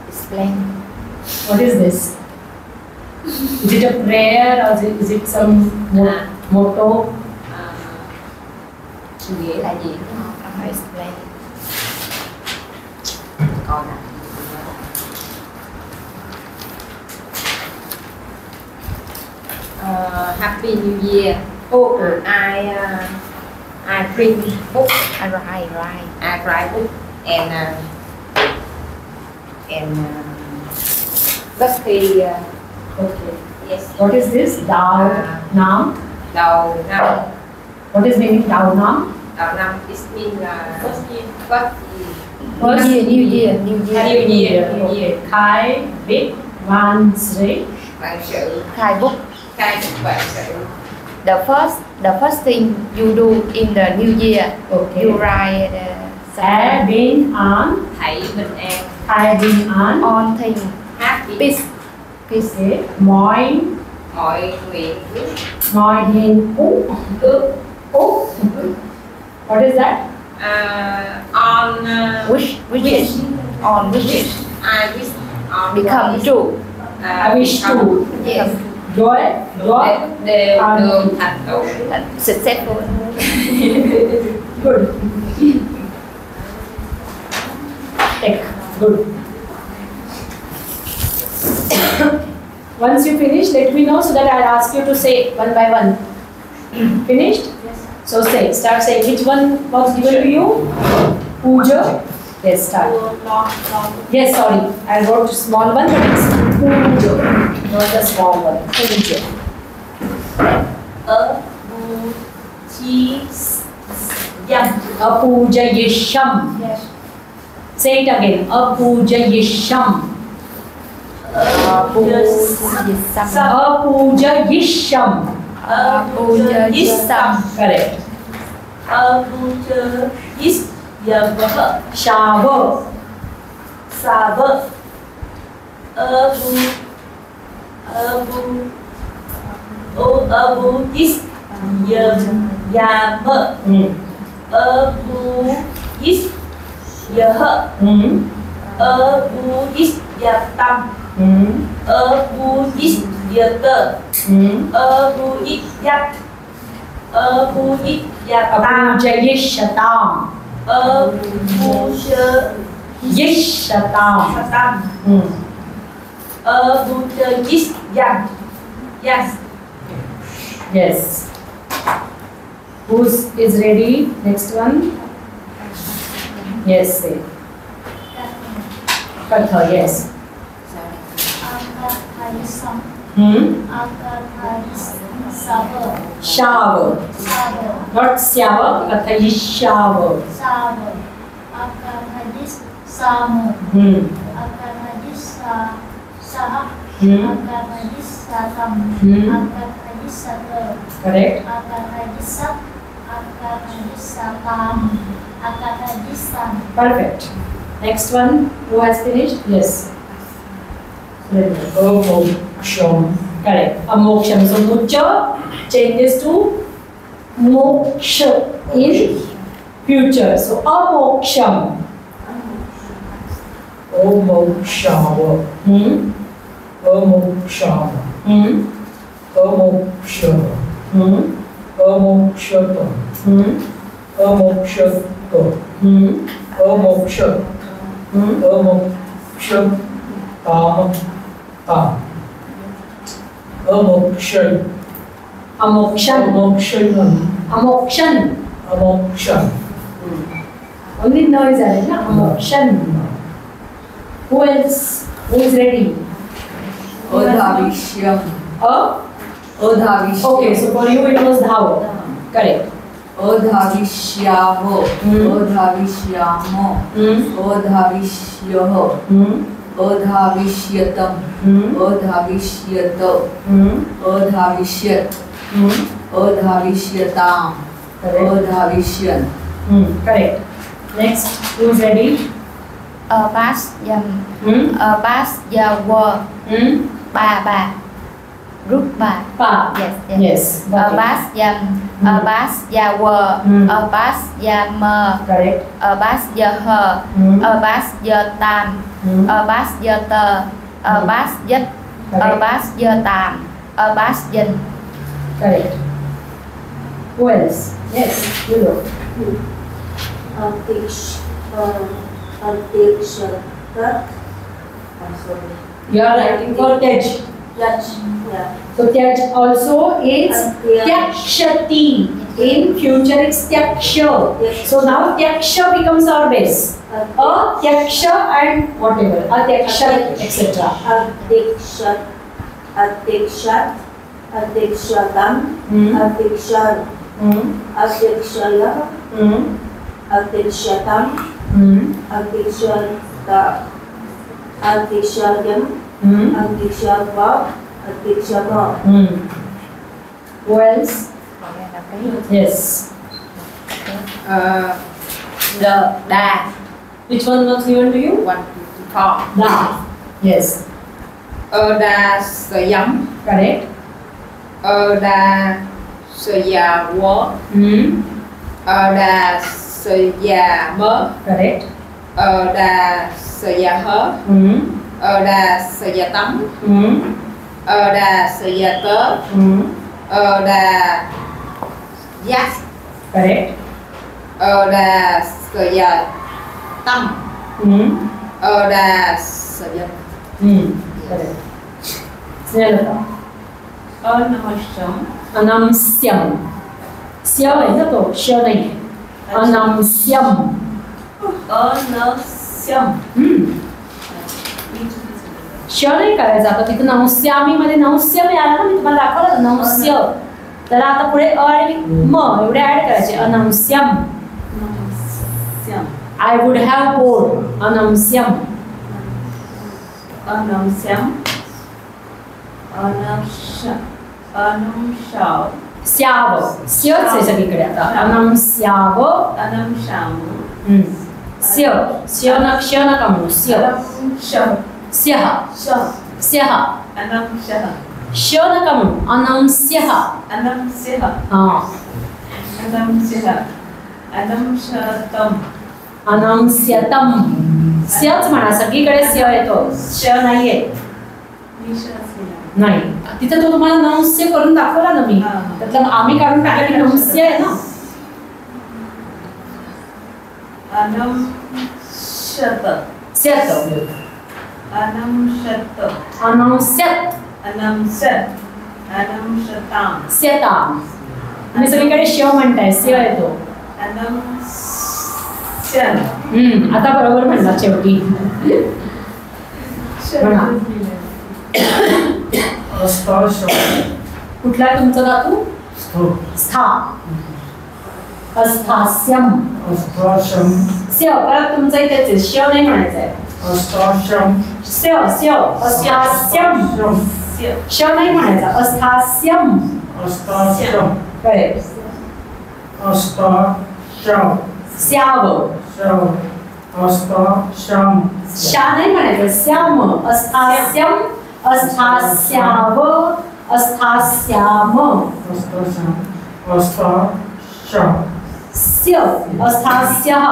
Explain. What is this? Is it a prayer or is it some motto? Nghĩa là gì? Explain. Còn là Happy New Year. Oh, I print book. I write book and Lucky. okay. Yes. What is this? Dao Nam? Đầu năm. What is meaning Dao Nam? Đầu năm it mean first year. First New Year. Okay. Khai Vik Van Sri. Vạn sự. Khai book. Vạn sự. The first thing you do in the new year, Okay. you write Hai Bin An. Hãy bình an. Hai Bin An. On thing. Happy. Peace. Okay. Mọi nguyện ước. Mọi hiền ước. Ước. What is that? On wishes. On wishes. I wish on become true. I wish to. Yes. Joy. Đều được thành tựu. Successful. Good. Take. Good. Once you finish, let me know so that I'll ask you to say one by one. Finished? Yes. So say, start saying. Which one was given to you? Puja. Yes, start. Yes, sorry. I wrote small one, but it's Puja, not the small one. Puja. Apujayisham. Yes. Say it again. Apujayisham. Apujayisham. Correct. Shower. Apujayishatam. Yishatam. Yes. Who's is ready? Next one. Yes, say. Katha, yes. Shower. Not shower. Katha is shower. Correct. Perfect. Next one. Who has finished? Yes. Amoksham. Correct. Amoksham. So mucha changes to moksha in future. So amoksham. Amokshava. Amokshava. Amokshava. Amokshata. Amokshata. Amokshata. Amokshan. Amokshan. Amokshan. Amokshan. Amokshan. Only now is added, na? Amokshan. Who else? Who is ready? Odhavishyam. Odhavishyam. Okay, so for you it was dhavo. Correct. Odhavishyavo. Odhavishyamo. Odhavishyaho. Odhavishyatam. Odhavishyato. Odhavishyat. Odhavishyatam. Odhavishyan. Correct. Next, who is ready? Past yam. Past ya were. Ba. Root ba. Pa. Yes. Yes. got it. Bas yam. Bas ya were. Bas ya mờ. Correct. Bas ya hờ. Bas ya tam. Bas ya tờ. Bas yết. Bas ya tam. Bas yin. Correct. Who else? Yes, you know. You are writing for Tej. So Tej also is Tyakshati. In future it's Tyaksha. So now Tyaksha becomes our base. A Tyaksha and whatever. A Tyaksha, etc. Adhikshatam, adhikshar, adhikshaya, adhikshatam, adhikshata, adhiksharyam, adhiksharva, adhikshava. Who else? Yes. The da. Which one was given to you? 1, 2, 3, 4. Da. Yes. Da sayam. Correct. Da sayawa. Da sayama. Correct. Da sayaha. Da sayatam. Da sayata. Da yak. Correct. Da sayatam. Da sayat. Correct. Snellata. Anamasham. Anamsyam. Sya है ना तो श नहीं है. Anamsyam. Anasyam. श नाही करायचं आता तिथं नवस्यामी मध्ये नवस्य मी आला ना मी तुम्हाला दाखवलं नवस्य तर आता पुढे अ आणि म एवढे ऍड करायचे अनमस्यम. I would have bored. Anamsyam. Anamsyam. Anamshav. स्याव स्यच आहे सगळीकडे आता अनमस्याव. Anamsham. स्य स्य न क्ष नका म्हणू स्य Anamsham. स्यः स्यः Anamshah. श नका म्हणू अनमस्यः. Anamsyah. हा Anamsyah. Anamshatam. अनमस्यतम. स्यच म्हणा सगळीकडे स्य येतो श नाहीये. नाही तिथे तो तुम्हाला नमस्य करून दाखवला ना मी त्यातलं आम्ही काढून टाकलं की नमस्य आहे ना. Anamshat. स्यत Anamshat. अनमस्यत Anamsat. Anamshatam. स्यताम. तुम्ही सगळीकडे श म्हणताय स्य येतो. Anamsyan. आता बरोबर म्हणला शेवटी. म्हणा. कुठला आहे तुमचा धातू? स्था. अस्थास्यम. स्य परत तुमचं इथेच आहे श नाही म्हणायचं आहे. स्य स्य अस्थास्यम. श नाही म्हणायचा अस्थास्यम. करेक्ट. स्याव. शा नाही म्हणायचं स्याम. अस्थास्यम अस्थास्याव अस्थास्याम. स्य अस्थास्यः.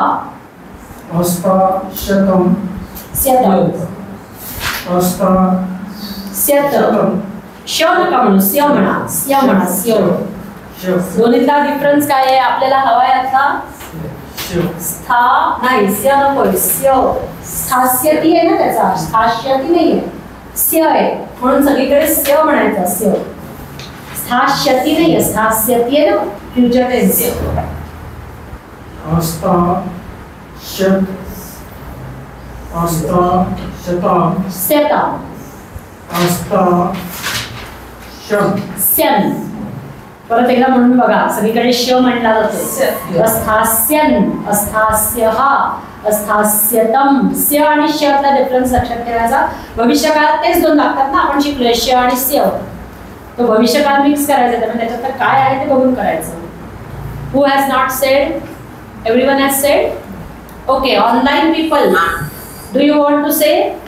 स्यतम. स्यत. श नका म्हणू स्य म्हणा. स्य म्हणा स्य. दोन्हीतला डिफरन्स काय आहे आपल्याला हवाय आता? स्था नाही स्य नकोय स्य. स्थास्यती आहे ना त्याचा स्थास्यती नाहीये स्य आहे म्हणून सगळीकडे स्य म्हणायचं स्य. स्थास्यती नाहीये स्थास्यती आहे ना फ्युचर टेन्स. स्यताम. स्यन. परत एकदा म्हणून बघा सगळीकडे श म्हणला जातो. अस्थास्यन अस्थास्यः अस्थास्यतम. स्य आणि शतला डिफरन्स लक्षात ठेवायचा. भविष्यकाळात तेच दोन लागतात ना आपण शिकलोय श आणि स्य. तो भविष्यकाळ मिक्स करायचा त्यामुळे त्याच्यात काय आहे ते बघून करायचं. Who has not said? Everyone has said? Okay online people do you want to say?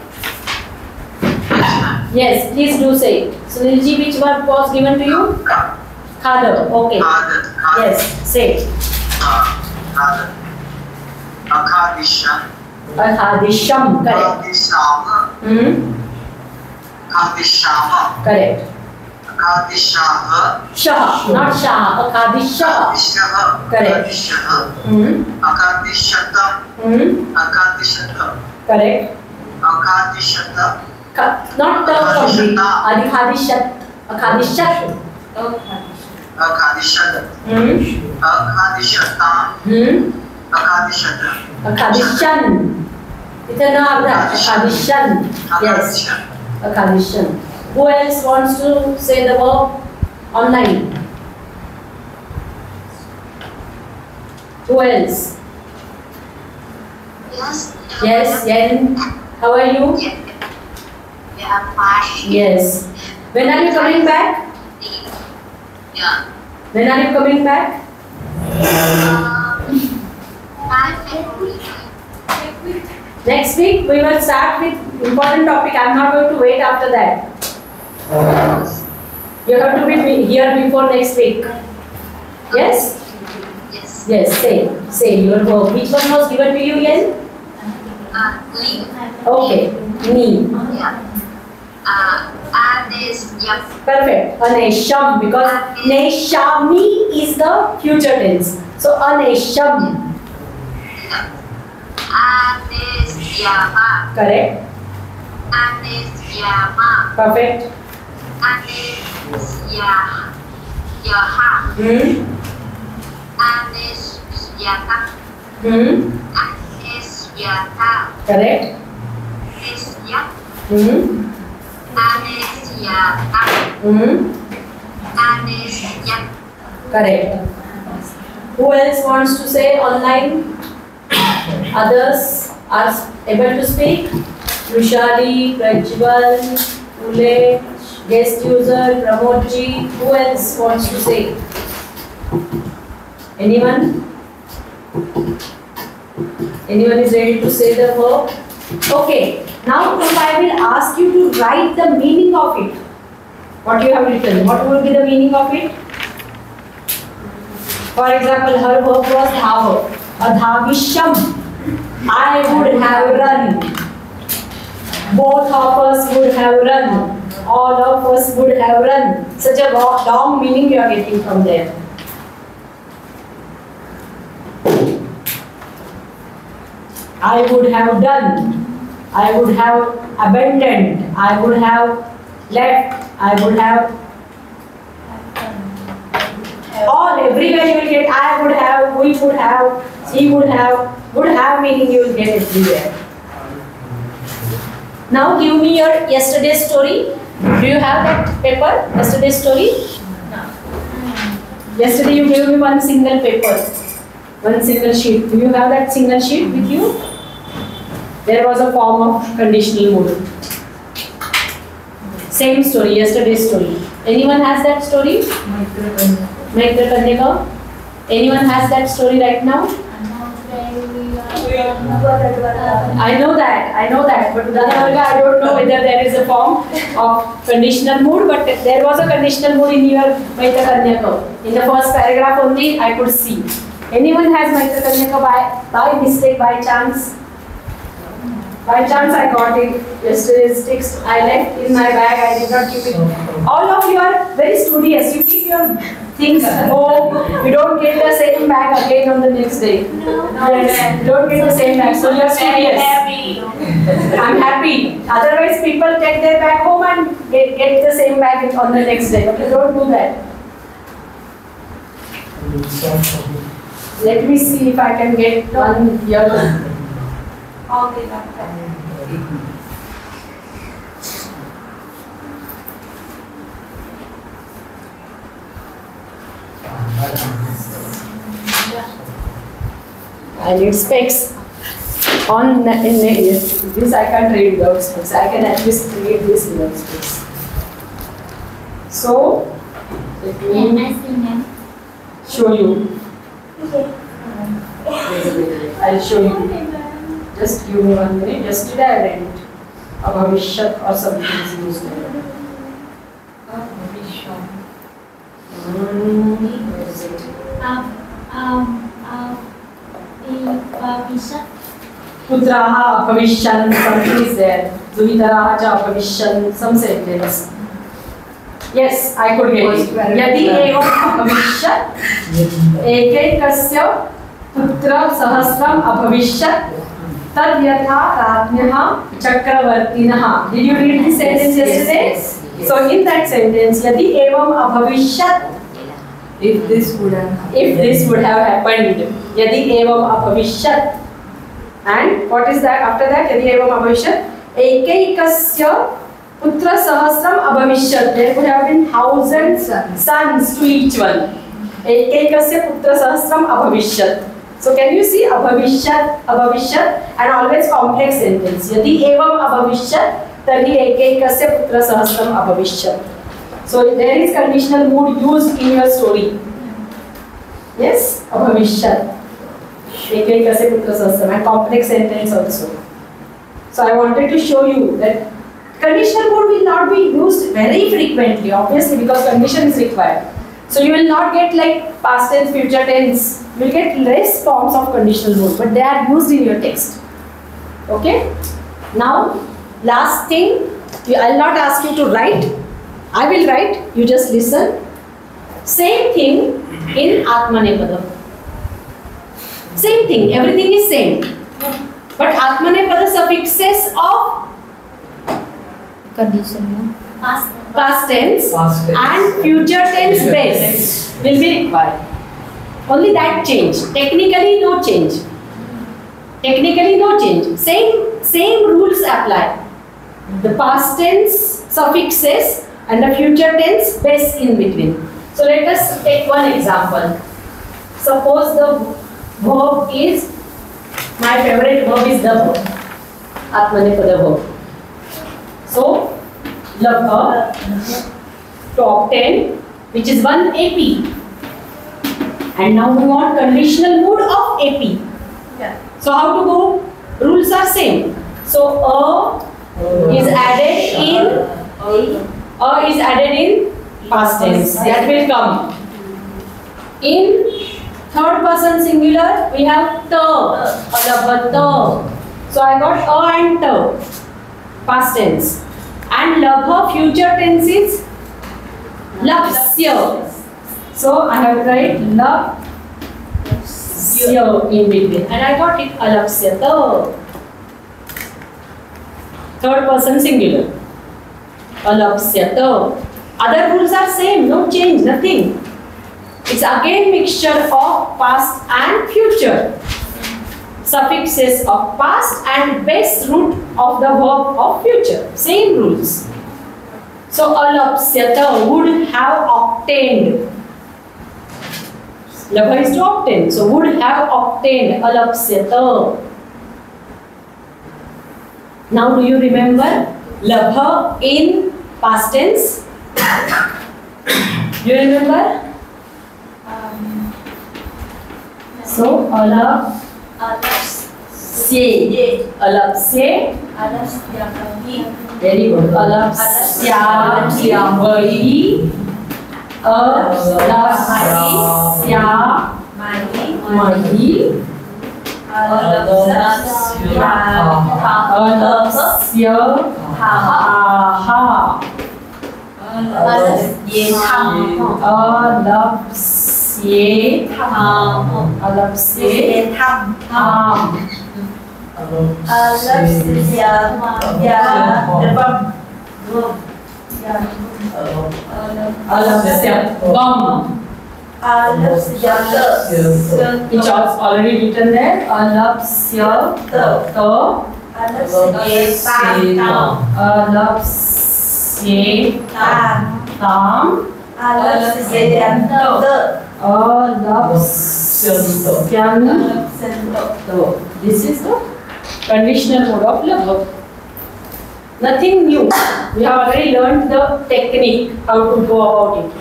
Yes, please do say. Sunilji, which verb was given to you? Khada. Okay. Yes, say. Akhadisham. Akhadisham. Correct. Akhadishama. Correct. Akhadishaha. Shah, not Shah. Akhadishah. Correct. Akhadishatam. Akhadishatam. Correct. Akhadishatam. Not the complete. Akhadishat. Akhadishat. Akhadishatam. Akhadishatam. Akhadishatam. Akhadishan. It's a noun. Akhadishan. Yes. Akhadishan. Who else wants to say the verb online? Who else? Yes, Yen. How are you? Yes. When are you coming back? When are you coming back? Next week we will start with important topic. I am not going to wait after that. You have to be here before next week. Yes? Yes, say your verb. Which one was given to you, Yen? Okay, ni. Perfect. Anesham, because neshami is the future tense. So anesham. Correct. Perfect. Correct. Correct. Who else wants to say online? Others are able to speak? Rushali, Prajwal, Ule, guest user, Pramodji. Who else wants to say? Anyone? Anyone is ready to say the verb? Okay. Now I will ask you to write the meaning of it. What you have written. What will be the meaning of it? For example, her verb was dhava. Adhavisham. I would have run. Both of us would have run. All of us would have run. Such a long meaning you are getting from there. I would have done. I would have abandoned. I would have left. I would have. All everywhere you will get. I would have. We would have. He would have. Would have meaning you will get everywhere. Now give me your yesterday's story. Do you have that paper? Yesterday's story? No. Yesterday you gave me one single paper. One single sheet. Do you have that single sheet with you? There was a form of conditional mood. Same story, yesterday's story. Anyone has that story? Maitra Kanyaka. Anyone has that story right now? I know that. But Dadavarga, I don't know whether there is a form of conditional mood, but there was a conditional mood in your Maitra Kanyaka. In the first paragraph only, I could see. Anyone has Maitra Kanyaka by mistake, by chance? By chance I got it. Yesterday's text I left in my bag. I did not keep it. All of you are very studious. You keep your things home. You don't get the same bag again on the next day. Yes, you don't get the same bag. So you are studious. I'm happy. Otherwise, people take their bag home and get the same bag on the next day. But you don't do that. Let me see if I can get one here. Okay, I need specs. On this I can't read without specs. I can at least read this without specs. So let me show you. I'll show you. Just give me 1 minute. Yesterday I read it. abhavishyat or something is used. Where is it? Putraha abhavishyan, something is there. Zuhitaraha cha abhavishyan, some sentence. Yes, I could get it. Yadi evam abhavishyat ekekasya putra sahasram abhavishyat tad yatha ratnyah chakravartinah. Did you read this sentence yesterday? So in that sentence, yadi evam abhavishyat, If this would have happened, yadi evam abhavishyat. And what is that after that? Yadi evam abhavishyat ekaikasya putra sahasram abhavishyat. There would have been 1,000 sons to each one. Ekaikasya putra sahasram abhavishyat. So can you see abhavishyat, abhavishyat, and always complex sentence. Yadi evam abhavishyat tarhi ekaikasya putra sahasram abhavishyat. So there is conditional mood used in your story. Yes, abhavishyat. Ekaikasya putra sahasram, and complex sentence also. So I wanted to show you that conditional mood will not be used very frequently, obviously, because condition is required. So you will not get like past tense, future tense. You will get less forms of conditional mood, but they are used in your text. Okay? Now, last thing, I will not ask you to write. I will write, you just listen. Same thing in Atmanepada. Same thing, everything is same. But Atmanepada suffixes of Conditional. past tense and future tense base will be required. Only that change. Technically no change. Technically no change. Same rules apply. The past tense suffixes and the future tense base in between. So let us take one example. Suppose the verb is, my favorite verb is the verb. Atmanepada verb. So, labha to obtain, which is 1 AP. And now we want conditional mood of AP. Yeah. So how to go? Rules are same. So is added in past tense. That will come. In third person singular, we have ta, labha. So I got and ta, past tense. And labha future tense is lapsya. So I have to write lapsya in between, and I got it alapsyata. Third person singular, alapsyata. Other rules are same, no change, nothing. It's again mixture of past and future. Suffixes of past and base root of the verb of future. Same rules. So alapsyata would have obtained. Labha is to obtain. So would have obtained alapsyata. Now do you remember labha in past tense? Do you remember? So alapsye. Very good. Alapsyavai. Alapsyamai. It's already written there. Alapsyata. This is the conditional mode of labha. Nothing new. We have already learned the technique, how to go about it.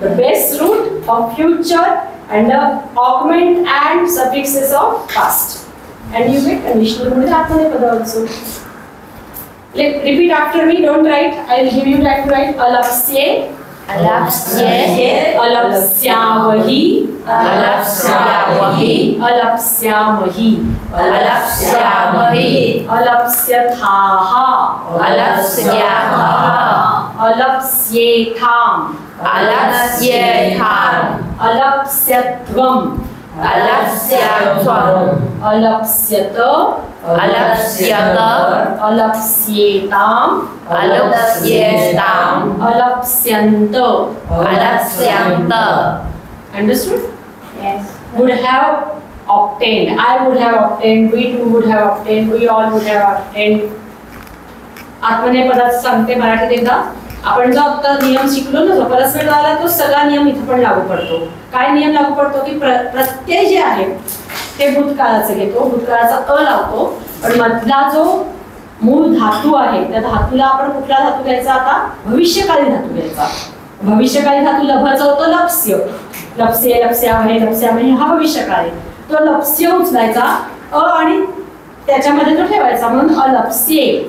The base root of future and the augment and suffixes of past. And you get conditional mood in Atmanepada also. Repeat after me. Don't write. I will give you time to write. Alapsye. Alapsye. Alapsyavahi. Alapsyavahi. Alapsyamahi. Alapsyamahi. Alapsyathaha. Alapsyathaha. Alapsyetham. Alapsyetham. Alapsyatvam. Alapsyatvam. Alapsyata. Alapsyata. Alapsyetam. Alapsyetam. Alapsyanta. Alapsyanta. Understood? Yes. Would have obtained. I would have obtained. We too would have obtained. We all would have obtained. आत्मनेय पदार्थ सांगते मराठीत एकदा. आपण जो आता नियम शिकलो ना, जो परस्पर झाला तो सगळा नियम इथे पण लागू पडतो. काय नियम लागू पडतो की प्रत्यय जे आहे ते भूतकाळाचे घेतो, भूतकाळाचा अ लावतो, पण मधला जो मूळ धातू आहे त्या धातूला आपण कुठला धातू घ्यायचा आता? भविष्यकाळी धातू घ्यायचा. भविष्यकाळी धातू लभचा होतो लप्स्य. लप्स्ये, लप्स्यामहे, लप्स्यामहे हा भविष्यकाळ आहे. तो लप्स्य उचलायचा अ आणि त्याच्यामध्ये तो ठेवायचा, म्हणून अलप्स्ये.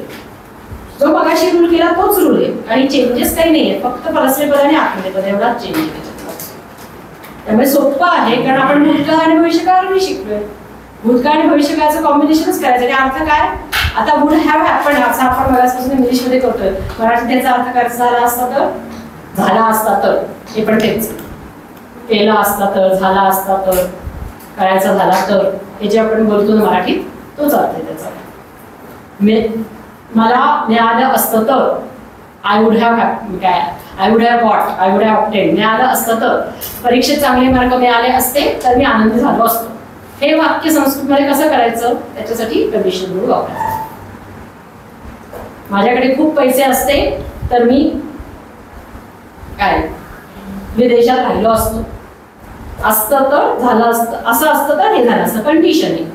जो मगाशी रूल केला तोच रूल आहे आणि चेंजेस काही नाहीये, फक्त परस्पर पद आणि आत्मनेय पद एवढाच चेंज आहे. त्यामुळे सोपं आहे, कारण आपण भूतकाळ आणि भविष्यकाळ मी शिकलोय. भूतकाळ आणि भविष्यकाळचं कॉम्बिनेशनच करायचं. आणि अर्थ काय? आता वुड हॅव हॅपन असं आपण मगासपासून इंग्लिशमध्ये करतोय. मराठीत त्याचा अर्थ काय झाला असता तर? झाला असता तर. हे पण तेच. केला असता तर, झाला असता तर, करायचा झाला तर, हे जे आपण बोलतो ना मराठीत तोच अर्थ आहे त्याचा. मला मिळालं असतं तर, आय वुड हॅव काय, I would have got, I would have obtain. मिळालं असतं तर, परीक्षेत चांगले मार्क मिळाले असते तर मी आनंदी झालो असतो. हे वाक्य संस्कृतमध्ये कसं करायचं त्याच्यासाठी कंडिशनल रूल वापरायचा. माझ्याकडे खूप पैसे असते तर मी काय विदेशात राहिलो असतो. असतं तर, झालं असतं, असं असतं तर, हे झालं असतं. कंडिशन आहे.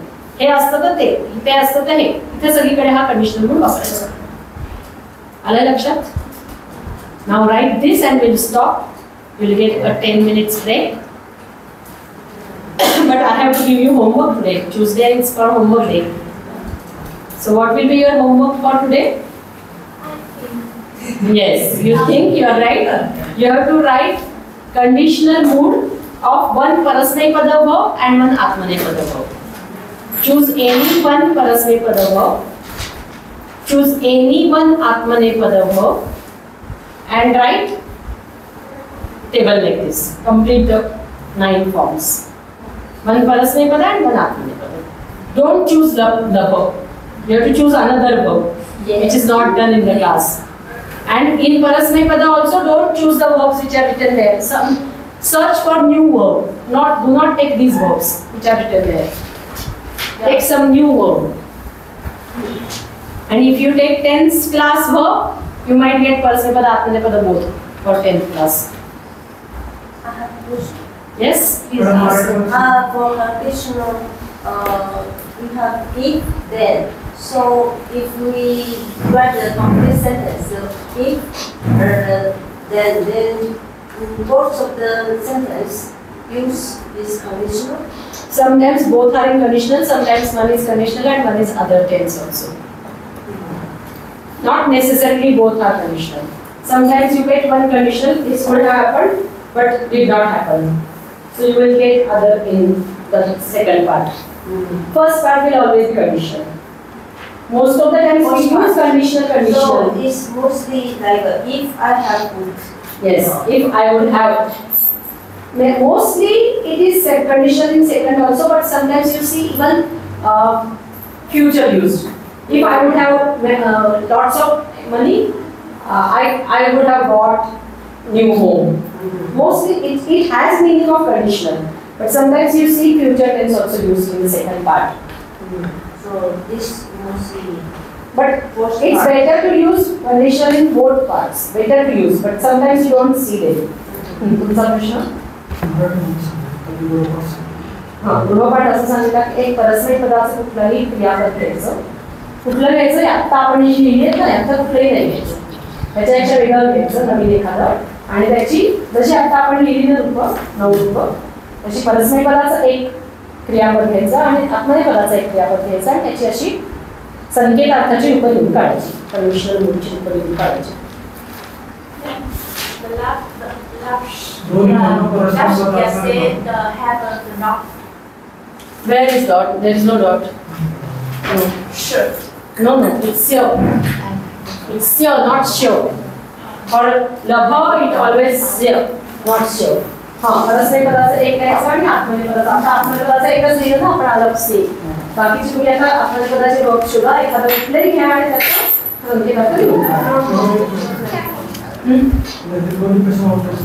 हे असतं तर ते, ते असतं तर हे. इथे सगळीकडे हा कंडिशनल रूल वापरायचा. आलं लक्षात? Now write this and will stop. Will get a 10 minutes break. But I have to give you homework today. Tuesday is for homework day. So what will be your homework for today? Yes, you think you are right. You have to write conditional mood of one parasmay pada verb and one atmanay pada verb. Choose any one parasmay pada verb. Choose any one atmanay pada verb and write table like this. Complete the 9 forms. One parasmay pada and one atmanay pada. Don't choose the verb. You have to choose another verb, which is not done in the class. And in parasmay pada also don't choose the verbs which are written there. Search for new verb. Do not take these verbs which are written there. Take some new verb. And if you take 10th class verb, you might get parasmay pada, atmanay pada both for 10th class. I have a question. Yes, please ask. For conditional, we have if, then. So if we write the complete sentence, so if, then both of the sentence use is conditional. Sometimes both are in conditional, sometimes one is conditional and one is other tense also. Not necessarily both are conditional. Sometimes you get one conditional, this could have happened, but did not happen. So you will get other in the second part. First part will always be conditional. Most of the times we use conditional. So it's mostly like if I have would. Yes, if I would have. Mostly it is conditional in second also, but sometimes you see even future used. If I would have lots of money, I would have bought new home. Mostly it has meaning of conditional, but sometimes you see future tense also used in the second part. So this mostly. But it's better to use conditional in both parts. Better to use, but sometimes you don't see them. तुमचा प्रश्न? गृहपाठ असं सांगितलं की एक परस्मय पदाचं कुठलंही क्रियापद घ्यायचं. कुठलं घ्यायचं? आता आपण जी लिहिली आहेत ना, याचं कुठलंही नाही घ्यायचं. त्याच्यापेक्षा वेगळं घ्यायचं नवीन एखादं, आणि त्याची जशी आता आपण लिहिली ना रूप 9 रूप, तशी परस्मय पदाचं एक क्रियापद घ्यायचं आणि आत्मनेय पदाचा एक क्रियापद घ्यायचा आणि त्याची अशी संकेतार्थाची रूपं लिहून काढायची. कंडिशनल मूडची रूपं लिहून काढायची. The left दोन्ही म्हणून परत left सांगत yes असताना. it have the not Where is dot? There is no dot. No. sure. No, no, it's sure. It's sure, not sure. For labha, it always sure, not sure. हाँ, परस्मैपदाचं एक करायचं आणि आत्मनेपदाचं. आता आत्मनेपदाचं एकच लिहिलं ना आपण अलग से. बाकीची तुम्ही आता आत्मनेपदाचे डॉट शोधा, एखादं कुठलंही घ्या आणि त्याचं संकेतार्थ लिहून काढा. म्हणजे दोन्ही कसं वापरायचं?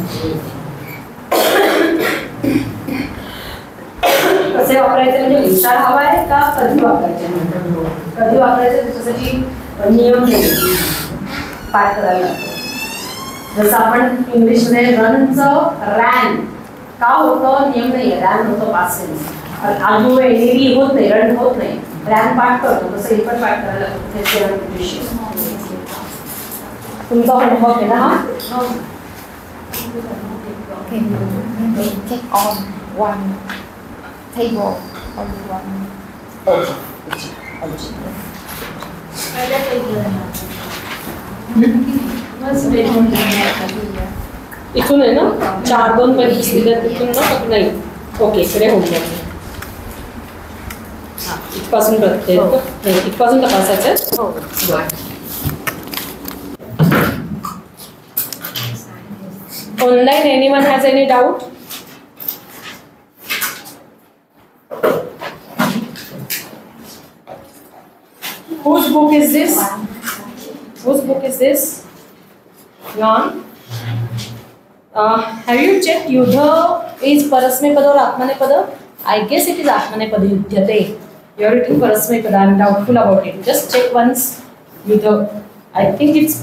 कसे वापरायचे म्हणजे विचार हवा आहे का कधी वापरायचे? कधी वापरायचे त्याच्यासाठी नियम नाही, पाठ करायला लागतो. जसं आपण इंग्लिशमध्ये रनचं रॅन का होतं नियम नाही आहे. रॅन होतं पास्ट टेन्स. आजू एनेरी होत नाही, रन होत नाही. रॅन पाठ करतो तसं हे पण पाठ करायला लागतो. तुमचा होमवर्क आहे ना हा? Okay, we take on one table, only one. इथून आहे ना 4-2-25 लिहिलं तिथून ना नाही. ओके, इकडे होमवर्क. हां, इथपासून प्रत्येक नाही, इथपासून तपासायचं. हो. Online, anyone has any doubt? Whose book is this? Whose book is this? Yon? Have you checked Yudha is Parasmaipada or Atmanepada? I guess it is Atmanepada Yudhyate. You are writing Parasmaipada. I am doubtful about it. Just check once Yudha. I think it's